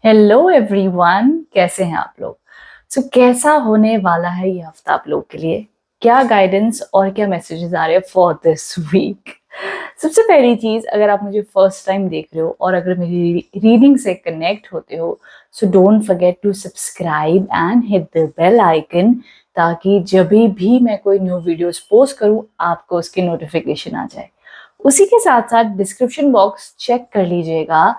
Hello everyone, कैसे हैं आप लोग। कैसा होने वाला है ये हफ्ता आप लोग के लिए? क्या गाइडेंस और क्या मैसेजेस आ रहे हैं फॉर दिस वीक? सबसे पहली चीज, अगर आप मुझे फर्स्ट टाइम देख रहे हो और अगर मेरी रीडिंग से कनेक्ट होते हो, so don't forget to subscribe and hit the bell icon, ताकि जब भी मैं कोई न्यू वीडियोस पोस्ट करूं आपको उसकी नोटिफिकेशन आ जाए। उसी के साथ साथ डिस्क्रिप्शन बॉक्स चेक कर लीजिएगा।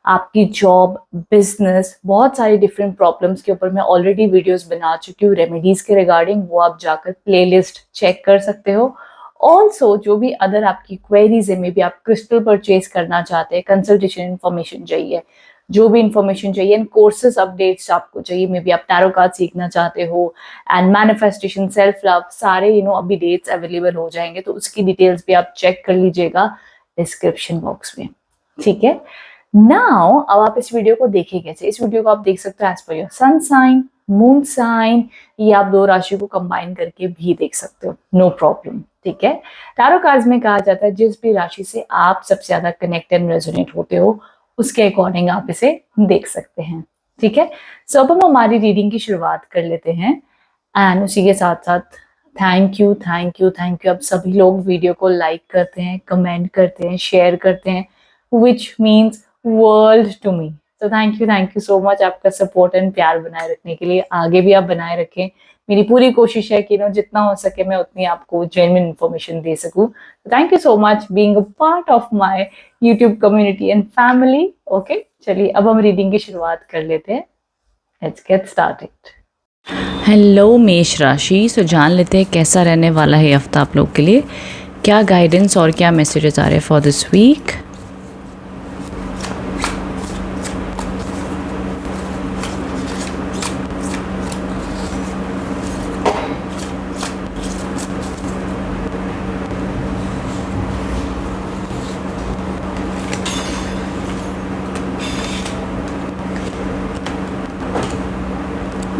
आपकी जॉब, बिजनेस, बहुत सारी डिफरेंट प्रॉब्लम्स के ऊपर मैं ऑलरेडी वीडियोस बना चुकी हूँ रेमेडीज के रिगार्डिंग, वो आप जाकर प्लेलिस्ट चेक कर सकते हो। ऑल्सो जो भी अदर आपकी क्वेरीज है, मे बी आप क्रिस्टल परचेज करना चाहते हैं, कंसल्टेशन इन्फॉर्मेशन चाहिए, जो भी इंफॉर्मेशन चाहिए, एंड कोर्सेज अपडेट्स आपको चाहिए, मे बी आप टैरो कार्ड सीखना चाहते हो, एंड मैनिफेस्टेशन, सेल्फ लव, सारे अभी डेट्स अवेलेबल हो जाएंगे, तो उसकी डिटेल्स भी आप चेक कर लीजिएगा डिस्क्रिप्शन बॉक्स में। ठीक है, नाउ अब आप इस वीडियो को देखिए कैसे। इस वीडियो को आप देख सकते हो as per your sun sign, moon sign, या आप दो राशि को कंबाइन करके भी देख सकते हो, नो प्रॉब्लम। ठीक है, टैरो कार्ड्स में कहा जाता है जिस भी राशि से आप सबसे ज्यादा कनेक्टेड एंड रेजोनेट होते हो उसके अकॉर्डिंग आप इसे देख सकते हैं। ठीक है, सो अब हम हमारी रीडिंग की शुरुआत कर लेते हैं, एंड उसी के साथ साथ thank you thank you thank you. अब सभी लोग वीडियो को लाइक करते हैं, कमेंट करते हैं, शेयर करते हैं, which means world to me. So thank you so much आपका सपोर्ट एंड प्यार बनाए रखने के लिए। आगे भी आप बनाए रखें। मेरी पूरी कोशिश है कि जितना हो सके मैं उतनी आपको जेन्युइन इन्फॉर्मेशन दे सकूं। Thank you so much being a part of my YouTube community and family. Okay, चलिए अब हम रीडिंग की शुरुआत कर लेते हैं। Let's get started. हेलो मेष राशि, सो जान लेते हैं कैसा रहने वाला है हफ्ता आप लोग के लिए। क्या गाइडेंस और क्या मैसेजेस आ रहे हैं फॉर दिस वीक?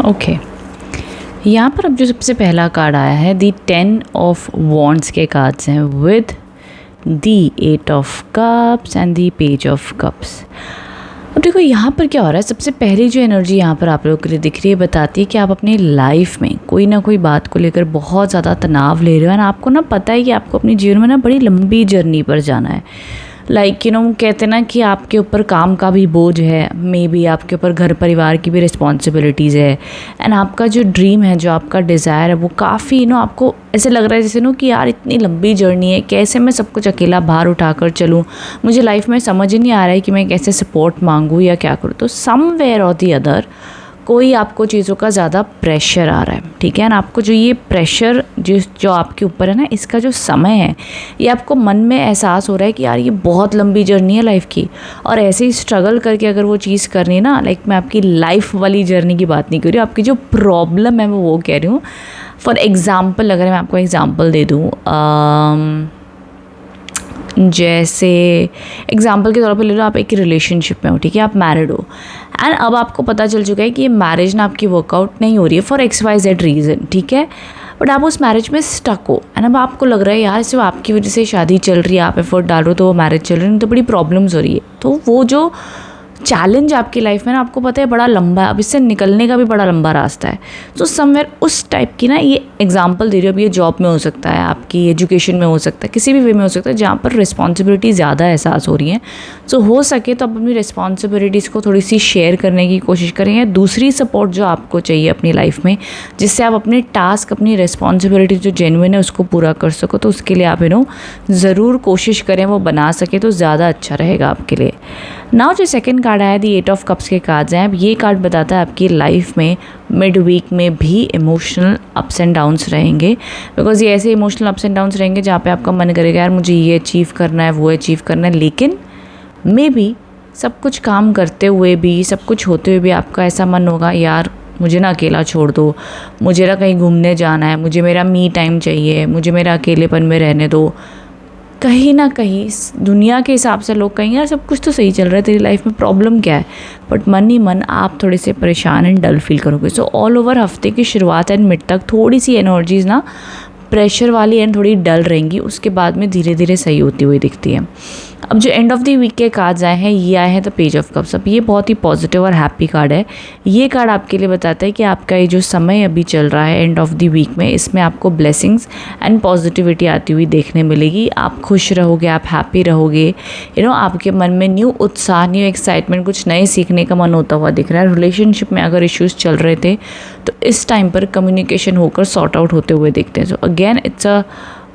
ओके, यहाँ पर अब जो सबसे पहला कार्ड आया है, दी 10 ऑफ वॉन्ड्स के कार्ड्स हैं with the 8 of cups and the page of cups. अब देखो यहाँ पर क्या हो रहा है। सबसे पहली जो एनर्जी यहाँ पर आप लोगों के लिए दिख रही है बताती है कि आप अपनी लाइफ में कोई ना कोई बात को लेकर बहुत ज़्यादा तनाव ले रहे हो, और आपको ना पता है कि आपको अपने जीवन में ना बड़ी लंबी जर्नी पर जाना है। लाइक कहते हैं ना कि आपके ऊपर काम का भी बोझ है, मे बी आपके ऊपर घर परिवार की भी रिस्पॉन्सिबिलिटीज़ है, एंड आपका जो ड्रीम है, जो आपका डिज़ायर है, वो काफ़ी आपको ऐसे लग रहा है जैसे कि यार इतनी लंबी जर्नी है, कैसे मैं सब कुछ अकेला भार उठाकर चलूँ, मुझे लाइफ में समझ ही नहीं आ रहा है कि मैं कैसे सपोर्ट मांगूँ या क्या करूँ। तो समवेयर और दी अदर कोई आपको चीज़ों का ज़्यादा प्रेशर आ रहा है। ठीक है, ना आपको जो ये प्रेशर जो आपके ऊपर है ना, इसका जो समय है, ये आपको मन में एहसास हो रहा है कि यार ये बहुत लंबी जर्नी है लाइफ की, और ऐसे ही स्ट्रगल करके अगर वो चीज़ करनी है ना, लाइक मैं आपकी लाइफ वाली जर्नी की बात नहीं कर रही हूँ, आपकी जो प्रॉब्लम है मैं वो कह रही हूँ। फॉर एग्ज़ाम्पल, अगर मैं आपको एग्ज़ाम्पल दे दूँ, जैसे एग्जाम्पल के तौर पर ले लो, आप एक रिलेशनशिप में हो, ठीक है, आप मैरिड हो, एंड अब आपको पता चल चुका है कि ये मैरिज ना आपकी वर्कआउट नहीं हो रही है फॉर XYZ रीज़न। ठीक है, बट आप उस मैरिज में स्टक हो, एंड अब आपको लग रहा है यार सिर्फ आपकी वजह से शादी चल रही है, आप एफर्ट डाल रहे हो तो वो मैरिज चल रही है, तो बड़ी प्रॉब्लम्स हो रही है। तो वो जो चैलेंज आपकी लाइफ में ना, आपको पता है बड़ा लंबा है, अब इससे निकलने का भी बड़ा लंबा रास्ता है। तो समवेयर उस टाइप की ना ये एग्जांपल दे रही हूँ। अब ये जॉब में हो सकता है, आपकी एजुकेशन में हो सकता है, किसी भी वे में हो सकता है जहाँ पर रिस्पॉन्सिबिलिटी ज़्यादा एहसास हो रही है। सो हो सके तो आप अपनी रिस्पॉन्सिबिलिटीज़ को थोड़ी सी शेयर करने की कोशिश करें, या दूसरी सपोर्ट जो आपको चाहिए अपनी लाइफ में, जिससे आप अपने टास्क, अपनी रिस्पॉन्सिबिलिटी जो जेन्युइन है उसको पूरा कर सको, तो उसके लिए आप ज़रूर कोशिश करें, वो बना सके तो ज़्यादा अच्छा रहेगा आपके लिए। नाउ जो सेकंड कार्ड आया, दी 8 ऑफ कप्स के कार्ड्स हैं। अब ये कार्ड बताता है आपकी लाइफ में मिड वीक में भी इमोशनल अप्स एंड डाउन्स रहेंगे, बिकॉज ये ऐसे इमोशनल अप्स एंड डाउन्स रहेंगे जहाँ पे आपका मन करेगा यार मुझे ये अचीव करना है, वो अचीव करना है, लेकिन मे बी सब कुछ काम करते हुए भी, सब कुछ होते हुए भी आपका ऐसा मन होगा यार मुझे ना अकेला छोड़ दो, मुझे ना कहीं घूमने जाना है, मुझे मेरा मी टाइम चाहिए, मुझे मेरा अकेलेपन में रहने दो। कहीं ना कहीं दुनिया के हिसाब से लोग कहेंगे यार सब कुछ तो सही चल रहा है, तेरी लाइफ में प्रॉब्लम क्या है, बट मन ही मन आप थोड़े से परेशान एंड डल फील करोगे। सो ऑल ओवर हफ्ते की शुरुआत एंड मिड तक थोड़ी सी एनर्जीज ना प्रेशर वाली एंड थोड़ी डल रहेंगी, उसके बाद में धीरे धीरे सही होती हुई दिखती है। अब जो एंड ऑफ द वीक के कार्ड्स आए हैं, ये आए हैं द पेज ऑफ कप्स। अब ये बहुत ही पॉजिटिव और हैप्पी कार्ड है। ये कार्ड आपके लिए बताता है कि आपका ये जो समय अभी चल रहा है एंड ऑफ द वीक में, इसमें आपको ब्लेसिंग्स एंड पॉजिटिविटी आती हुई देखने मिलेगी। आप खुश रहोगे, आप हैप्पी रहोगे, आपके मन में न्यू उत्साह, न्यू एक्साइटमेंट, कुछ नए सीखने का मन होता हुआ दिख रहा है। रिलेशनशिप में अगर इश्यूज़ चल रहे थे तो इस टाइम पर कम्युनिकेशन होकर सॉर्ट आउट होते हुए दिखते हैं। So again it's a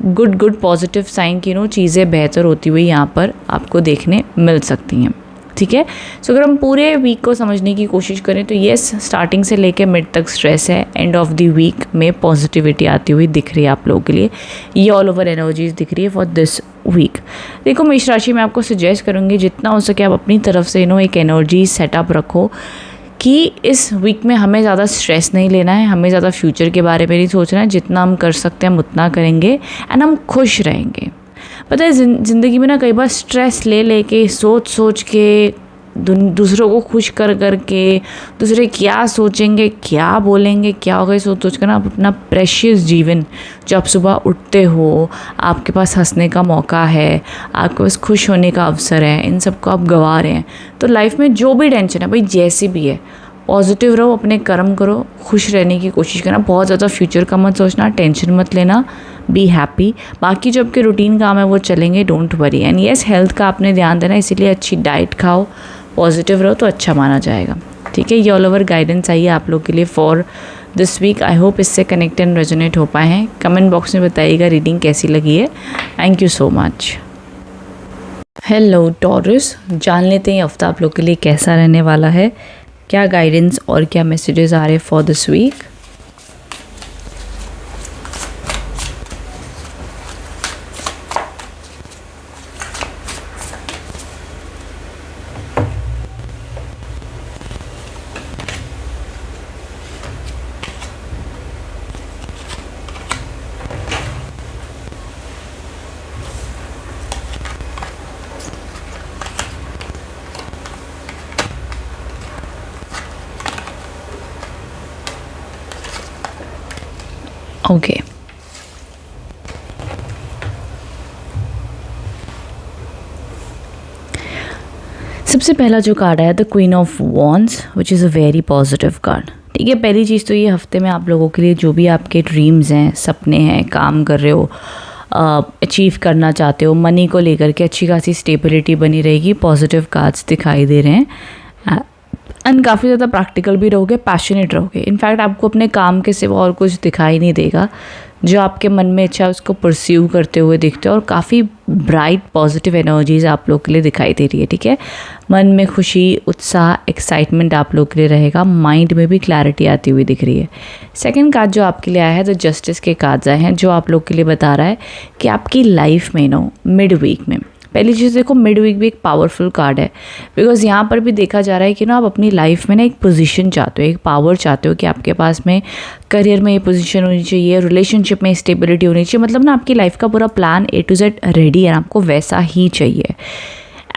good positive sign कि चीज़ें बेहतर होती हुई यहाँ पर आपको देखने मिल सकती हैं। ठीक है, सो अगर हम पूरे वीक को समझने की कोशिश करें तो येस, स्टार्टिंग से लेकर मिड तक स्ट्रेस है। एंड ऑफ द वीक में पॉजिटिविटी आती हुई दिख रही है आप लोगों के लिए। ये ऑल ओवर एनर्जीज दिख रही है फॉर दिस वीक। देखो, मेष राशि में आपको सजेस्ट करूँगी जितना हो सके आप अपनी तरफ से एक एनर्जी सेटअप रखो कि इस वीक में हमें ज़्यादा स्ट्रेस नहीं लेना है, हमें ज़्यादा फ्यूचर के बारे में नहीं सोचना है। जितना हम कर सकते हैं हम उतना करेंगे एंड हम खुश रहेंगे। पता है, ज़िंदगी में कई बार स्ट्रेस ले सोच के दूसरों को खुश कर के, दूसरे क्या सोचेंगे, क्या बोलेंगे, क्या होगा, सोच कर आप अपना प्रेशियस जीवन, जो आप सुबह उठते हो, आपके पास हंसने का मौका है, आपके पास खुश होने का अवसर है, इन सब को आप गंवा रहे हैं। तो लाइफ में जो भी टेंशन है भाई, जैसी भी है, पॉजिटिव रहो, अपने कर्म करो, खुश रहने की कोशिश करना। बहुत ज़्यादा फ्यूचर का मत सोचना, टेंशन मत लेना, बी हैप्पी। बाकी जो आपके रूटीन काम है वो चलेंगे, don't worry. And yes, health का आपने ध्यान देना, इसीलिए अच्छी डाइट खाओ, पॉजिटिव रहो तो अच्छा माना जाएगा। ठीक है, ये ऑल ओवर गाइडेंस आई है आप लोग के लिए for this week. I hope इससे कनेक्ट एंड रेजोनेट हो पाए हैं। कमेंट बॉक्स में बताइएगा रीडिंग कैसी लगी है। Thank you so much. Hello taurus, जान लेते हैं हफ्ता आप लोग के लिए कैसा रहने वाला है, क्या गाइडेंस और क्या मैसेजेस आ रहे हैं फॉर दिस वीक। ओके, सबसे पहला जो कार्ड है the queen of wands, which is a very positive card. ठीक है, पहली चीज़ तो ये हफ्ते में आप लोगों के लिए जो भी आपके ड्रीम्स हैं, सपने हैं, काम कर रहे हो, अचीव करना चाहते हो, मनी को लेकर के अच्छी खासी स्टेबिलिटी बनी रहेगी। पॉजिटिव कार्ड्स दिखाई दे रहे हैं एंड काफ़ी ज़्यादा प्रैक्टिकल भी रहोगे, पैशनेट रहोगे। इनफैक्ट आपको अपने काम के सिवा और कुछ दिखाई नहीं देगा। जो आपके मन में इच्छा है उसको परस्यू करते हुए दिखते हो और काफ़ी ब्राइट पॉजिटिव एनर्जीज आप लोग के लिए दिखाई दे रही है। ठीक है, मन में खुशी, उत्साह, एक्साइटमेंट आप लोग के लिए रहेगा। माइंड में भी क्लैरिटी आती हुई दिख रही है। सेकंड कार्ड जो आपके लिए आया है, तो जस्टिस के कार्ड्स आए हैं, जो आप लोग के लिए बता रहा है कि आपकी लाइफ में मिड वीक में, पहली चीज़ देखो, मिड वीक भी एक पावरफुल कार्ड है। बिकॉज यहाँ पर भी देखा जा रहा है कि आप अपनी लाइफ में एक पोजीशन चाहते हो, एक पावर चाहते हो कि आपके पास में करियर में ये पोजीशन होनी चाहिए, रिलेशनशिप में स्टेबिलिटी होनी चाहिए। मतलब आपकी लाइफ का पूरा plan A to Z ready है, आपको वैसा ही चाहिए।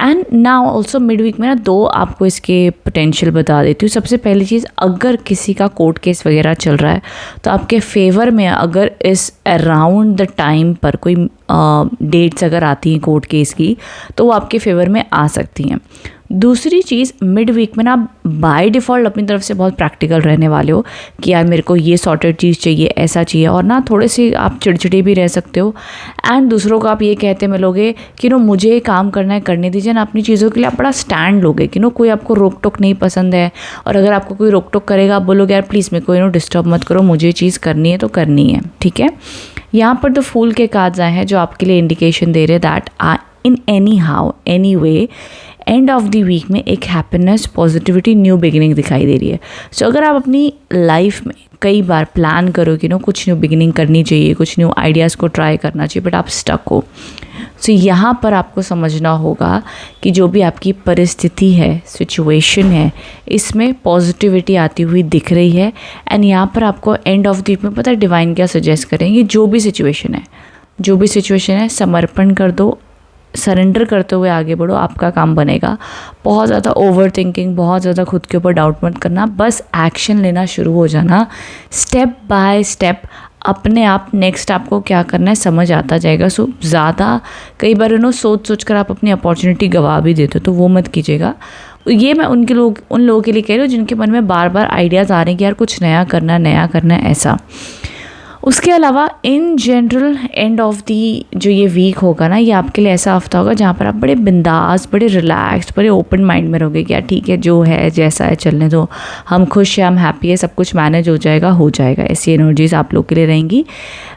And now also mid week में दो आपको इसके पोटेंशियल बता देती हूँ। सबसे पहली चीज़, अगर किसी का कोर्ट केस वगैरह चल रहा है तो आपके फेवर में अगर इस अराउंड द टाइम पर कोई डेट्स अगर आती हैं कोर्ट केस की, तो वो आपके फेवर में आ सकती हैं। दूसरी चीज़, मिड वीक में आप बाय डिफ़ॉल्ट अपनी तरफ से बहुत प्रैक्टिकल रहने वाले हो कि यार मेरे को ये सॉर्टेड चीज़ चाहिए, ऐसा चाहिए, और थोड़े से आप चिड़चिड़े भी रह सकते हो। एंड दूसरों को आप ये कहते मिलोगे कि मुझे काम करना है, करने दीजिए ना। अपनी चीज़ों के लिए आप बड़ा स्टैंड लोगे कि कोई आपको रोक टोक नहीं पसंद है। और अगर आपको कोई रोक टोक करेगा, आप बोलोगे यार प्लीज़ मेरे को डिस्टर्ब मत करो, मुझे ये चीज़ करनी है तो करनी है। ठीक है, यहाँ पर द फूल के कार्ड्स आए हैं, जो आपके लिए इंडिकेशन दे रहे हैं that in any how, any way, end of the week में एक हैप्पीनेस, पॉजिटिविटी, न्यू बिगिनिंग दिखाई दे रही है। सो अगर आप अपनी लाइफ में कई बार प्लान करो कि कुछ न्यू बिगिनिंग करनी चाहिए, कुछ न्यू आइडियाज़ को ट्राई करना चाहिए, बट आप स्टक हो, सो यहाँ पर आपको समझना होगा कि जो भी आपकी परिस्थिति है, सिचुएशन है, इसमें पॉजिटिविटी आती हुई दिख रही है। एंड यहाँ पर आपको एंड ऑफ द वीक में पता है डिवाइन क्या सजेस्ट करेंगे, जो भी सिचुएशन है समर्पण कर दो, सरेंडर करते हुए आगे बढ़ो, आपका काम बनेगा। बहुत ज़्यादा ओवर थिंकिंग, बहुत ज़्यादा खुद के ऊपर डाउट मत करना, बस एक्शन लेना शुरू हो जाना। स्टेप बाय स्टेप अपने आप नेक्स्ट आपको क्या करना है समझ आता जाएगा। सो ज़्यादा कई बार सोच कर आप अपनी अपॉर्चुनिटी गवा भी देते हो, तो वो मत कीजिएगा। ये मैं उन लोगों के लिए कह रही हूँ जिनके मन में बार बार आइडियाज़ आ रहे हैं कि यार कुछ नया करना है ऐसा। उसके अलावा in general end of the जो ये वीक होगा ना, ये आपके लिए ऐसा हफ्ता होगा जहाँ पर आप बड़े बिंदास, बड़े रिलैक्स्ड, बड़े ओपन माइंड में रहोगे कि यार ठीक है, जो है जैसा है चलने दो, हम खुश हैं, हम हैप्पी है, सब कुछ मैनेज हो जाएगा। ऐसी एनर्जीज आप लोग के लिए रहेंगी।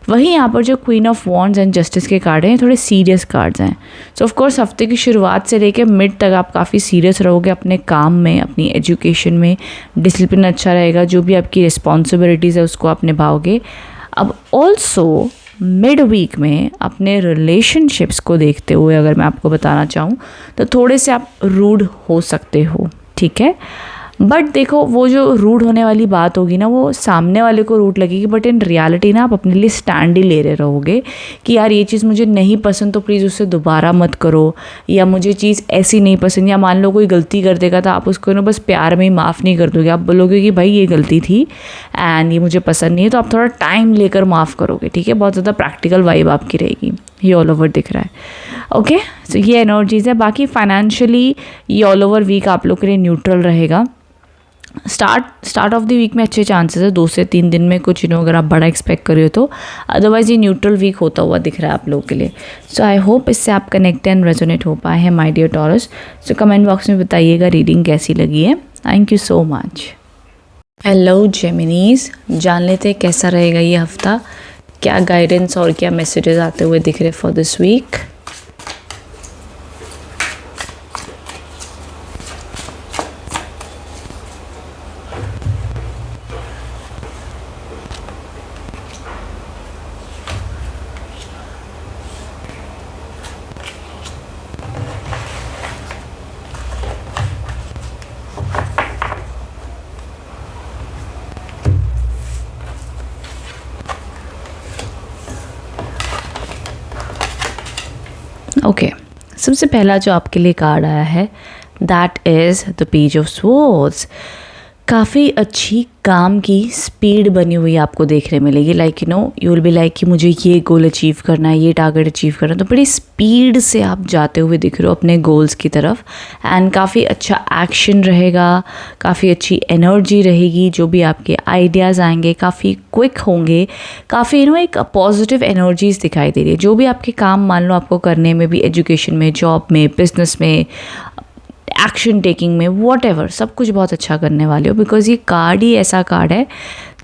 वहीं यहाँ पर जो queen of wands and justice के कार्ड हैं, थोड़े सीरियस कार्ड्स हैं। सो ऑफ कोर्स हफ्ते की शुरुआत से लेकर मिड तक आप काफ़ी सीरियस रहोगे अपने काम में, अपनी एजुकेशन में। डिसिप्लिन अच्छा रहेगा, जो भी आपकी रिस्पॉन्सिबिलिटीज़ है उसको आप निभाओगे। अब ऑल्सो मिड वीक में अपने रिलेशनशिप्स को देखते हुए अगर मैं आपको बताना चाहूँ तो थोड़े से आप रूड हो सकते हो, ठीक है। बट देखो, वो जो रूड होने वाली बात होगी ना, वो सामने वाले को रूड लगेगी, बट इन रियलिटी ना आप अपने लिए स्टैंड ही ले रहे रहोगे कि यार ये चीज़ मुझे नहीं पसंद, तो प्लीज़ उससे दोबारा मत करो, या मुझे चीज़ ऐसी नहीं पसंद, या मान लो कोई गलती कर देगा तो आप उसको ना बस प्यार में ही माफ़ नहीं कर दोगे। आप बोलोगे कि भाई ये गलती थी एंड ये मुझे पसंद नहीं है, तो आप थोड़ा टाइम लेकर माफ़ करोगे, ठीक है। बहुत ज़्यादा प्रैक्टिकल वाइब आपकी रहेगी, ये ऑल ओवर दिख रहा है। ओके, सो ये एनर्जीज़ है। बाकी फाइनेंशियली ये ऑल ओवर वीक आप लोग के लिए न्यूट्रल रहेगा। स्टार्ट ऑफ द वीक में अच्छे चांसेस है, 2 से 3 दिन में कुछ अगर आप बड़ा एक्सपेक्ट कर रहे हो तो, अदरवाइज ये न्यूट्रल वीक होता हुआ दिख रहा है आप लोगों के लिए। सो आई होप इससे आप कनेक्ट एंड रेजोनेट हो पाए हैं my dear Taurus. So comment box में बताइएगा रीडिंग कैसी लगी है। Thank you so much. Hello Geminis, जान लेते हैं कैसा रहेगा ये हफ्ता, क्या गाइडेंस और क्या मैसेजेस आते हुए दिख रहे फॉर दिस वीक। ओके, सबसे पहला जो आपके लिए कार्ड आया है that is the page of swords. काफ़ी अच्छी काम की स्पीड बनी हुई आपको देखने मिलेगी। Like you will be like कि मुझे ये गोल अचीव करना है, ये टारगेट अचीव करना है, तो बड़ी स्पीड से आप जाते हुए दिख रहे हो अपने गोल्स की तरफ। एंड काफ़ी अच्छा एक्शन रहेगा, काफ़ी अच्छी एनर्जी रहेगी, जो भी आपके आइडियाज़ आएंगे काफ़ी क्विक होंगे, काफ़ी एक पॉजिटिव एनर्जीज दिखाई दे रही है। जो भी आपके काम मान लो आपको करने में भी, एजुकेशन में, जॉब में, बिजनेस में, एक्शन टेकिंग में, वॉट एवर, सब कुछ बहुत अच्छा करने वाले हो। बिकॉज ये कार्ड ही ऐसा कार्ड है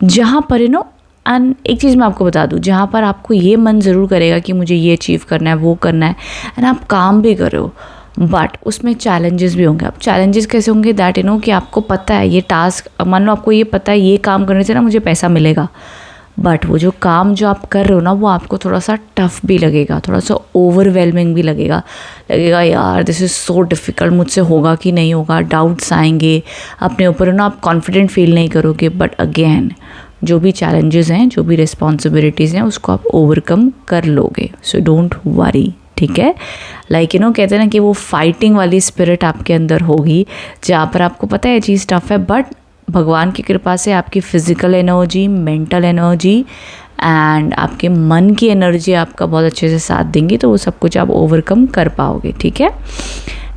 जहाँ पर एंड एक चीज़ मैं आपको बता दूँ, जहाँ पर आपको ये मन ज़रूर करेगा कि मुझे ये अचीव करना है, वो करना है, एंड आप काम भी कर रहे हो, बट उसमें चैलेंजेस भी होंगे। अब चैलेंजेस कैसे होंगे, दैट कि आपको पता है ये टास्क, मान लो आपको ये पता है ये काम करने से ना मुझे पैसा मिलेगा, बट वो जो काम जो आप कर रहे हो ना, वो आपको थोड़ा सा टफ भी लगेगा, थोड़ा सा ओवरवेलमिंग भी लगेगा यार दिस इज़ सो डिफ़िकल्ट, मुझसे होगा कि नहीं होगा, डाउट्स आएंगे अपने ऊपर आप कॉन्फिडेंट फील नहीं करोगे। बट अगेन जो भी चैलेंजेस हैं, जो भी रिस्पॉन्सिबिलिटीज़ हैं, उसको आप ओवरकम कर लोगे। सो डोंट वरी, ठीक है। लाइक कहते हैं ना कि वो फाइटिंग वाली स्पिरिट आपके अंदर होगी, जहाँ पर आपको पता है ये चीज़ टफ है, बट भगवान की कृपा से आपकी physical energy, mental energy and आपके मन की एनर्जी आपका बहुत अच्छे से साथ देंगी, तो वो सब कुछ आप ओवरकम कर पाओगे, ठीक है।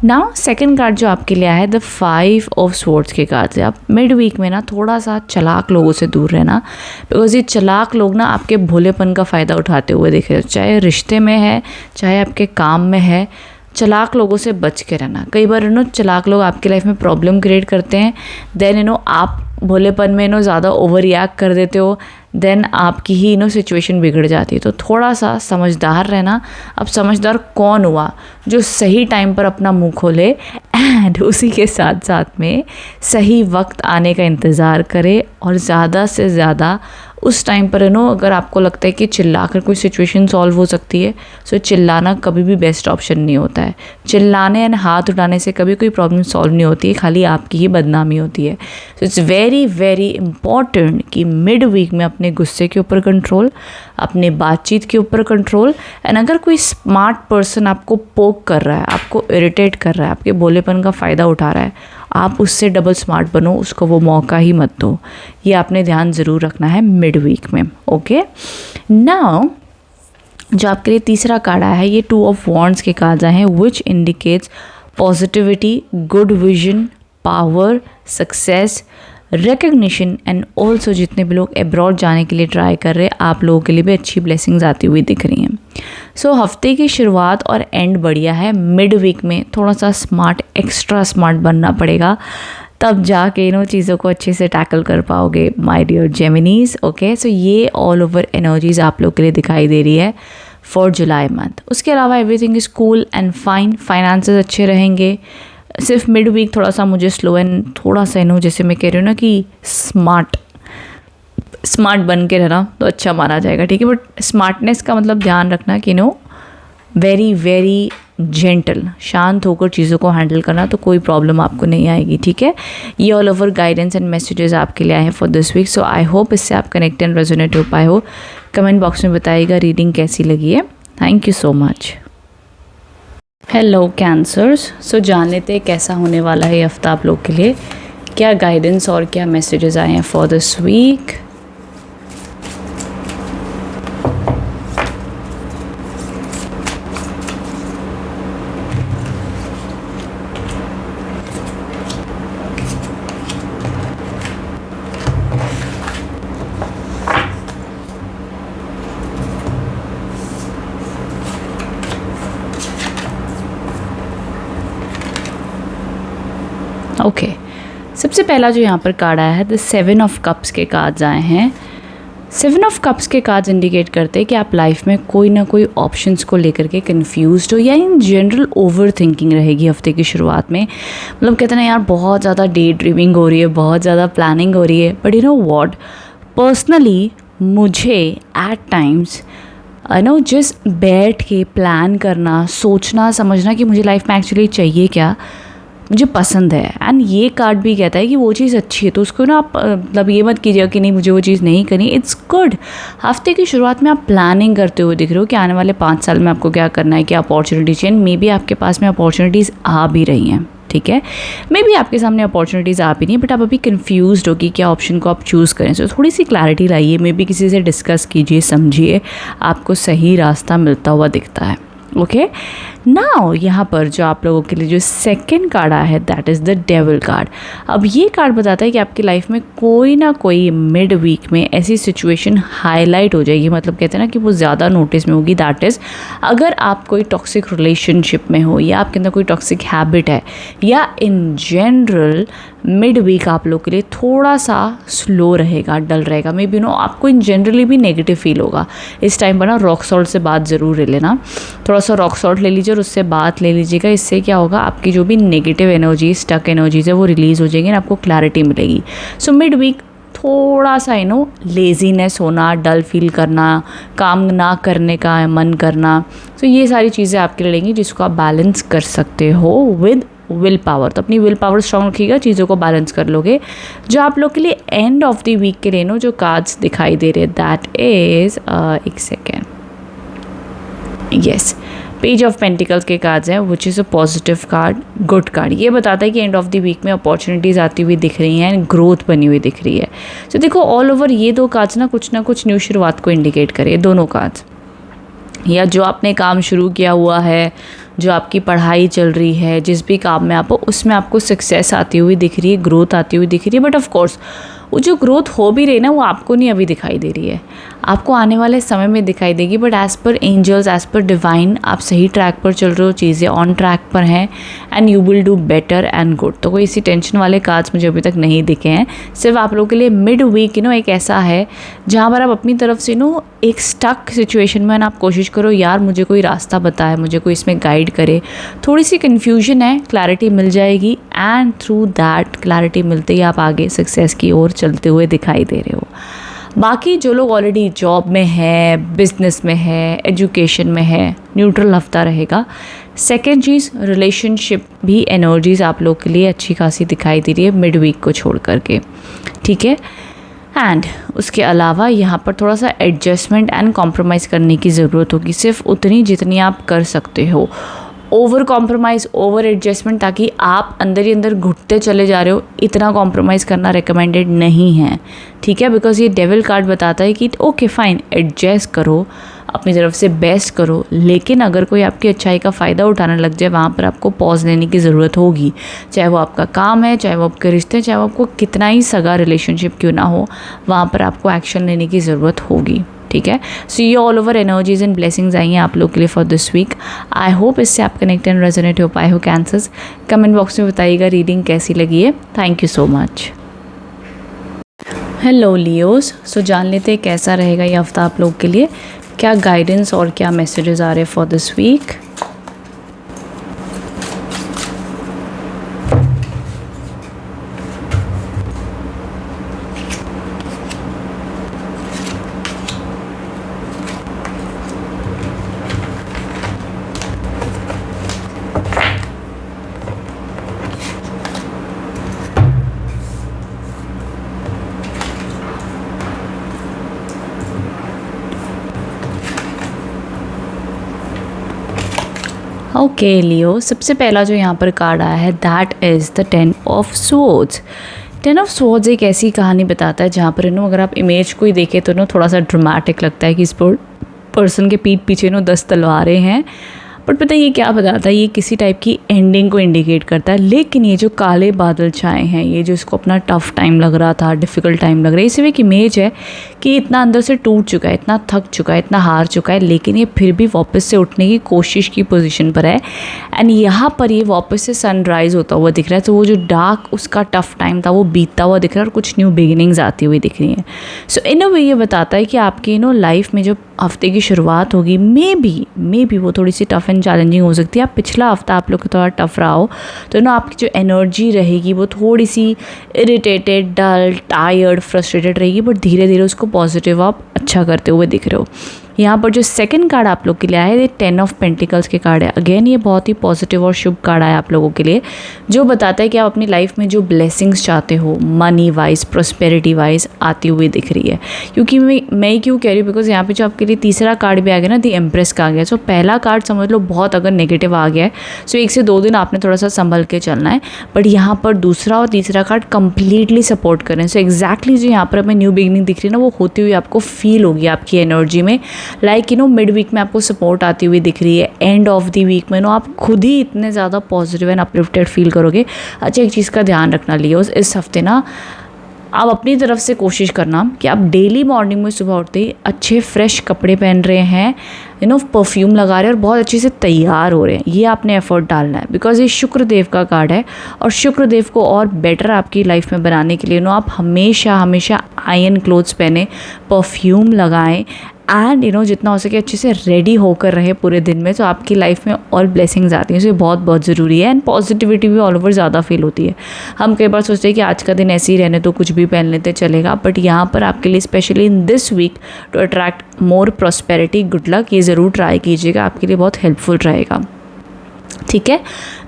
नाउ सेकंड कार्ड जो आपके लिए आया है द 5 ऑफ स्वॉर्ड्स के कार्ड से। आप मिड वीक में ना थोड़ा सा चालाक लोगों से दूर रहना, बिकॉज ये चालाक लोग ना आपके भोलेपन का फ़ायदा उठाते हुए दिख रहे हो, चाहे रिश्ते में है, चाहे आपके काम में है। चालाक लोगों से बच के रहना। कई बार चालाक लोग आपकी लाइफ में प्रॉब्लम क्रिएट करते हैं, देन आप भोलेपन में ज़्यादा ओवर रिएक्ट कर देते हो, देन आपकी ही सिचुएशन बिगड़ जाती है। तो थोड़ा सा समझदार रहना। अब समझदार कौन हुआ, जो सही टाइम पर अपना मुंह खोले एंड उसी के साथ साथ में सही वक्त आने का इंतज़ार करे, और ज़्यादा से ज़्यादा उस टाइम पर अगर आपको लगता है कि चिल्लाकर कोई सिचुएशन सॉल्व हो सकती है, सो चिल्लाना कभी भी बेस्ट ऑप्शन नहीं होता है। चिल्लाने एंड हाथ उठाने से कभी कोई प्रॉब्लम सॉल्व नहीं होती है, खाली आपकी ही बदनामी होती है। So it's very very important कि मिड वीक में अपने गुस्से के ऊपर कंट्रोल, अपने बातचीत के ऊपर कंट्रोल, एंड अगर कोई स्मार्ट पर्सन आपको पोक कर रहा है, आपको इरिटेट कर रहा है, आपके भोलेपन का फ़ायदा उठा रहा है, आप उससे डबल स्मार्ट बनो, उसको वो मौका ही मत दो। ये आपने ध्यान ज़रूर रखना है मिड वीक में। ओके, नाउ जो आपके लिए तीसरा कार्ड आया है, ये 2 ऑफ वॉन्ड्स के कार्ड्स आए हैं, which indicates positivity, good vision, power, success, recognition and also जितने भी लोग अब्रॉड जाने के लिए ट्राई कर रहे हैं, आप लोगों के लिए भी अच्छी ब्लेसिंग्स आती हुई दिख रही हैं। सो हफ्ते की शुरुआत और एंड बढ़िया है। मिड वीक में थोड़ा सा स्मार्ट, एक्स्ट्रा स्मार्ट बनना पड़ेगा, तब जाके इन चीज़ों को अच्छे से टैकल कर पाओगे माय डियर जेमिनीज। ओके, सो ये ऑल ओवर एनर्जीज आप लोग के लिए दिखाई दे रही है फॉर जुलाई मंथ। उसके अलावा everything is cool and fine, finances अच्छे रहेंगे। सिर्फ मिड वीक थोड़ा सा मुझे स्लो एंड थोड़ा सा जैसे मैं कह रही हूँ ना कि स्मार्ट बन के रहना तो अच्छा माना जाएगा, ठीक है। बट स्मार्टनेस का मतलब ध्यान रखना कि वेरी वेरी जेंटल, शांत होकर चीज़ों को हैंडल करना, तो कोई प्रॉब्लम आपको नहीं आएगी, ठीक है। ये all over guidance and messages आपके लिए आए हैं for this week. So I hope इससे आप कनेक्ट एंड रेजोनेट हो पाए हो। कमेंट बॉक्स में बताइएगा रीडिंग कैसी लगी है। Thank you so much. Hello Cancers, so जान लेते हैं कैसा होने वाला है ये हफ्ता आप लोग के लिए, क्या गाइडेंस और क्या मैसेजेस आए हैं फॉर दिस वीक। ओके, सबसे पहला जो यहाँ पर कार्ड आया है, द 7 ऑफ कप्स के कार्ड्स आए हैं। 7 ऑफ कप्स के कार्ड्स इंडिकेट करते हैं कि आप लाइफ में कोई ना कोई ऑप्शंस को लेकर के कंफ्यूज्ड हो, या इन जनरल ओवर थिंकिंग रहेगी हफ्ते की शुरुआत में। मतलब कहते हैं ना यार, बहुत ज़्यादा डे ड्रीमिंग हो रही है, बहुत ज़्यादा प्लानिंग हो रही है। But you know what, personally मुझे एट टाइम्स जस्ट बैठ के प्लान करना, सोचना समझना कि मुझे लाइफ में एक्चुअली चाहिए क्या, मुझे पसंद है। एंड ये कार्ड भी कहता है कि वो चीज़ अच्छी है, तो उसको ना आप मतलब ये मत कीजिएगा कि नहीं मुझे वो चीज़ नहीं करनी। It's good. हफ्ते की शुरुआत में आप प्लानिंग करते हुए दिख रहे हो कि आने वाले 5 साल में आपको क्या करना है, क्या अपॉर्चुनिटी चाहिए। मे बी आपके पास में अपॉर्चुनिटीज़ आ भी रही हैं, ठीक है। मे बी आपके सामने अपॉर्चुनिटीज़ आ भी नहीं, बट आप अभी कन्फ्यूज़ड हो कि क्या ऑप्शन को आप चूज़ करें। सो थोड़ी सी क्लैरिटी लाइए, मे बी किसी से डिस्कस कीजिए, समझिए, आपको सही रास्ता मिलता हुआ दिखता है। ओके, नाउ यहाँ पर जो आप लोगों के लिए जो सेकंड कार्ड आया है, that is the devil card. अब ये कार्ड बताता है कि आपकी लाइफ में कोई ना कोई मिड वीक में ऐसी सिचुएशन हाईलाइट हो जाएगी, मतलब कहते हैं ना कि वो ज़्यादा नोटिस में होगी। दैट इज़, अगर आप कोई टॉक्सिक रिलेशनशिप में हो, या आपके अंदर कोई टॉक्सिक हैबिट है, या इन जनरल मिड वीक आप लोग के लिए थोड़ा सा स्लो रहेगा, डल रहेगा। मे बी आपको इन जनरली भी नेगेटिव फील होगा। इस टाइम पर ना रॉक सॉल्ट से बात ज़रूर ले लेना, थोड़ा सा रॉक सॉल्ट ले लीजिए और उससे बात ले लीजिएगा। इससे क्या होगा, आपकी जो भी नेगेटिव एनर्जी, स्टक एनर्जीज है, वो रिलीज़ हो जाएगी और आपको क्लैरिटी मिलेगी। सो मिड वीक थोड़ा सा लेजीनेस होना, डल फील करना, काम ना करने का मन करना, तो ये सारी चीज़ें आपके लिए लेंगी, जिसको आप बैलेंस कर सकते हो विद विल पावर। तो अपनी विल पावर स्ट्रॉन्ग रखिएगा, चीज़ों को बैलेंस कर लोगे। जो आप लोग के लिए एंड ऑफ द वीक के लिए जो कार्ड्स दिखाई दे रहे हैं, दैट इज़ एक second, yes, page of pentacles के कार्ड्स हैं, which is a positive card, good card. ये बताता है कि एंड ऑफ द वीक में अपॉर्चुनिटीज़ आती हुई दिख रही हैं एंड ग्रोथ बनी हुई दिख रही है। तो देखो ऑल ओवर ये दो कार्ड्स ना कुछ न्यू शुरुआत को इंडिकेट करे, दोनों कार्ड्स। या जो आपने काम शुरू किया हुआ है, जो आपकी पढ़ाई चल रही है, जिस भी काम में आप हो, उसमें आपको सक्सेस आती हुई दिख रही है, ग्रोथ आती हुई दिख रही है। बट ऑफ कोर्स वो जो ग्रोथ हो भी रही है ना, वो आपको नहीं अभी दिखाई दे रही है, आपको आने वाले समय में दिखाई देगी। But as per angels, as per divine, आप सही ट्रैक पर चल रहे हो, चीज़ें ऑन ट्रैक पर हैं and you will do better and good. तो कोई इसी टेंशन वाले कार्ड्स मुझे अभी तक नहीं दिखे हैं। सिर्फ आप लोगों के लिए मिड वीक एक ऐसा है जहाँ पर आप अपनी तरफ से एक स्टक सिचुएशन में आप कोशिश करो, यार मुझे कोई रास्ता बताए, मुझे कोई इसमें गाइड करे। थोड़ी सी कन्फ्यूजन है, क्लैरिटी मिल जाएगी एंड थ्रू दैट क्लैरिटी मिलते ही आप आगे सक्सेस की ओर चलते हुए दिखाई दे रहे हो। बाकी जो लोग ऑलरेडी जॉब में है, बिजनेस में है, एजुकेशन में है, न्यूट्रल हफ्ता रहेगा। सेकेंड चीज़, रिलेशनशिप भी एनर्जीज आप लोग के लिए अच्छी खासी दिखाई दे रही है मिड वीक को छोड़ करके, ठीक है। एंड उसके अलावा यहाँ पर थोड़ा सा एडजस्टमेंट एंड कॉम्प्रोमाइज़ करने की ज़रूरत होगी, सिर्फ उतनी जितनी आप कर सकते हो। ओवर कॉम्प्रोमाइज़, ओवर एडजस्टमेंट, ताकि आप अंदर ही अंदर घुटते चले जा रहे हो, इतना कॉम्प्रोमाइज़ करना रिकमेंडेड नहीं है, ठीक है। बिकॉज ये डेविल कार्ड बताता है कि ओके फाइन, एडजस्ट करो, अपनी तरफ से बेस्ट करो, लेकिन अगर कोई आपकी अच्छाई का फ़ायदा उठाने लग जाए, वहाँ पर आपको पॉज लेने की ज़रूरत होगी। चाहे वो आपका काम है, चाहे वो आपके रिश्ते, चाहे वो आपको कितना ही सगा रिलेशनशिप क्यों ना हो, वहाँ पर आपको एक्शन लेने की ज़रूरत होगी, ठीक है। सो ये all over energies and blessings आई हैं आप लोग के लिए for this week. I hope इससे आप कनेक्ट एंड रेजोनेट हो पाए हो कैंसर्स। कमेंट बॉक्स में बताइएगा रीडिंग कैसी लगी है। Thank you so much. Hello Leos, so जान लेते हैं कैसा रहेगा ये हफ्ता आप लोग के लिए, क्या गाइडेंस और क्या मैसेजेस आ रहे हैं फॉर दिस वीक। ओके लियो, सबसे पहला जो यहाँ पर कार्ड आया है that is the 10 of swords. 10 of swords एक ऐसी कहानी बताता है जहाँ पर अगर आप इमेज को ही देखें तो थोड़ा सा ड्रामेटिक लगता है कि इस पर्सन के पीठ पीछे 10 तलवारें हैं, बट पता है ये क्या बताता है, ये किसी टाइप की एंडिंग को इंडिकेट करता है। लेकिन ये जो काले बादल छाए हैं, ये जो इसको अपना टफ टाइम लग रहा था, डिफ़िकल्ट टाइम लग रहा है, ये सिर्फ एक इमेज है कि इतना अंदर से टूट चुका है, इतना थक चुका है, इतना हार चुका है, लेकिन ये फिर भी वापस से उठने की कोशिश की पोजीशन पर है। एंड यहाँ पर ये वापस से सनराइज़ होता हुआ दिख रहा है, तो वो जो डार्क उसका टफ टाइम था वो बीतता हुआ दिख रहा है और कुछ न्यू बिगिनिंग्स आती हुई दिख रही हैं। सो इन अ वे ये बताता है कि आपकी लाइफ में जो हफ्ते की शुरुआत होगी, मे बी वो थोड़ी सी टफ एंड चैलेंजिंग हो सकती है। आप पिछला हफ्ता आप लोग को थोड़ा टफ रहा हो, तो आपकी जो एनर्जी रहेगी वो थोड़ी सी इरिटेटेड, डल, टायर्ड, फ्रस्ट्रेटेड रहेगी, बट धीरे धीरे उसको पॉजिटिव आप अच्छा करते हुए दिख रहे हो। यहाँ पर जो सेकंड कार्ड आप लोग के लिए आया है, ये 10 ऑफ पेंटिकल्स के कार्ड है। अगेन ये बहुत ही पॉजिटिव और शुभ कार्ड आया आप लोगों के लिए, जो बताता है कि आप अपनी लाइफ में जो ब्लेसिंग्स चाहते हो, मनी वाइज, प्रोस्पेरिटी वाइज, आती हुई दिख रही है। क्योंकि मैं क्यों कह रही हूँ, बिकॉज यहाँ पे जो आपके लिए तीसरा कार्ड भी आ गया ना, दी एम्प्रेस का आ गया। सो पहला कार्ड समझ लो बहुत अगर नेगेटिव आ गया है, सो 1 से 2 दिन आपने थोड़ा सा संभल के चलना है, बट यहाँ पर दूसरा और तीसरा कार्ड कंप्लीटली सपोर्ट करें। सो एग्जैक्टली जो यहाँ पर हमें न्यू बिगिनिंग दिख रही है ना, वो होती हुई आपको फील होगी आपकी एनर्जी में। लाइक मिड वीक में आपको सपोर्ट आती हुई दिख रही है, एंड ऑफ द वीक में आप खुद ही इतने ज़्यादा पॉजिटिव एंड अपलिफ्टेड फील करोगे। अच्छा, एक चीज़ का ध्यान रखना लियो, इस हफ्ते आप अपनी तरफ से कोशिश करना कि आप डेली मॉर्निंग में सुबह उठते ही अच्छे फ्रेश कपड़े पहन रहे हैं, परफ्यूम लगा रहे हैं और बहुत अच्छे से तैयार हो रहे हैं। ये आपने एफर्ट डालना है, बिकॉज ये शुक्र देव का कार्ड है, और शुक्र देव को और बेटर आपकी लाइफ में बनाने के लिए आप हमेशा आयरन क्लोथ्स पहने, परफ्यूम लगाएं, एंड जितना हो सके अच्छे से रेडी होकर रहे पूरे दिन में, तो आपकी लाइफ में और ब्लेसिंग्स आती हैं। सो ये बहुत ज़रूरी है, एंड पॉजिटिविटी भी ऑल ओवर ज़्यादा फील होती है। हम कई बार सोचते हैं कि आज का दिन ऐसे ही रहने तो कुछ भी पहन लेते चलेगा, बट यहाँ पर आपके लिए specially in this week to attract more prosperity, good luck, ये ज़रूर ट्राई कीजिएगा, आपके लिए बहुत हेल्पफुल रहेगा, ठीक है।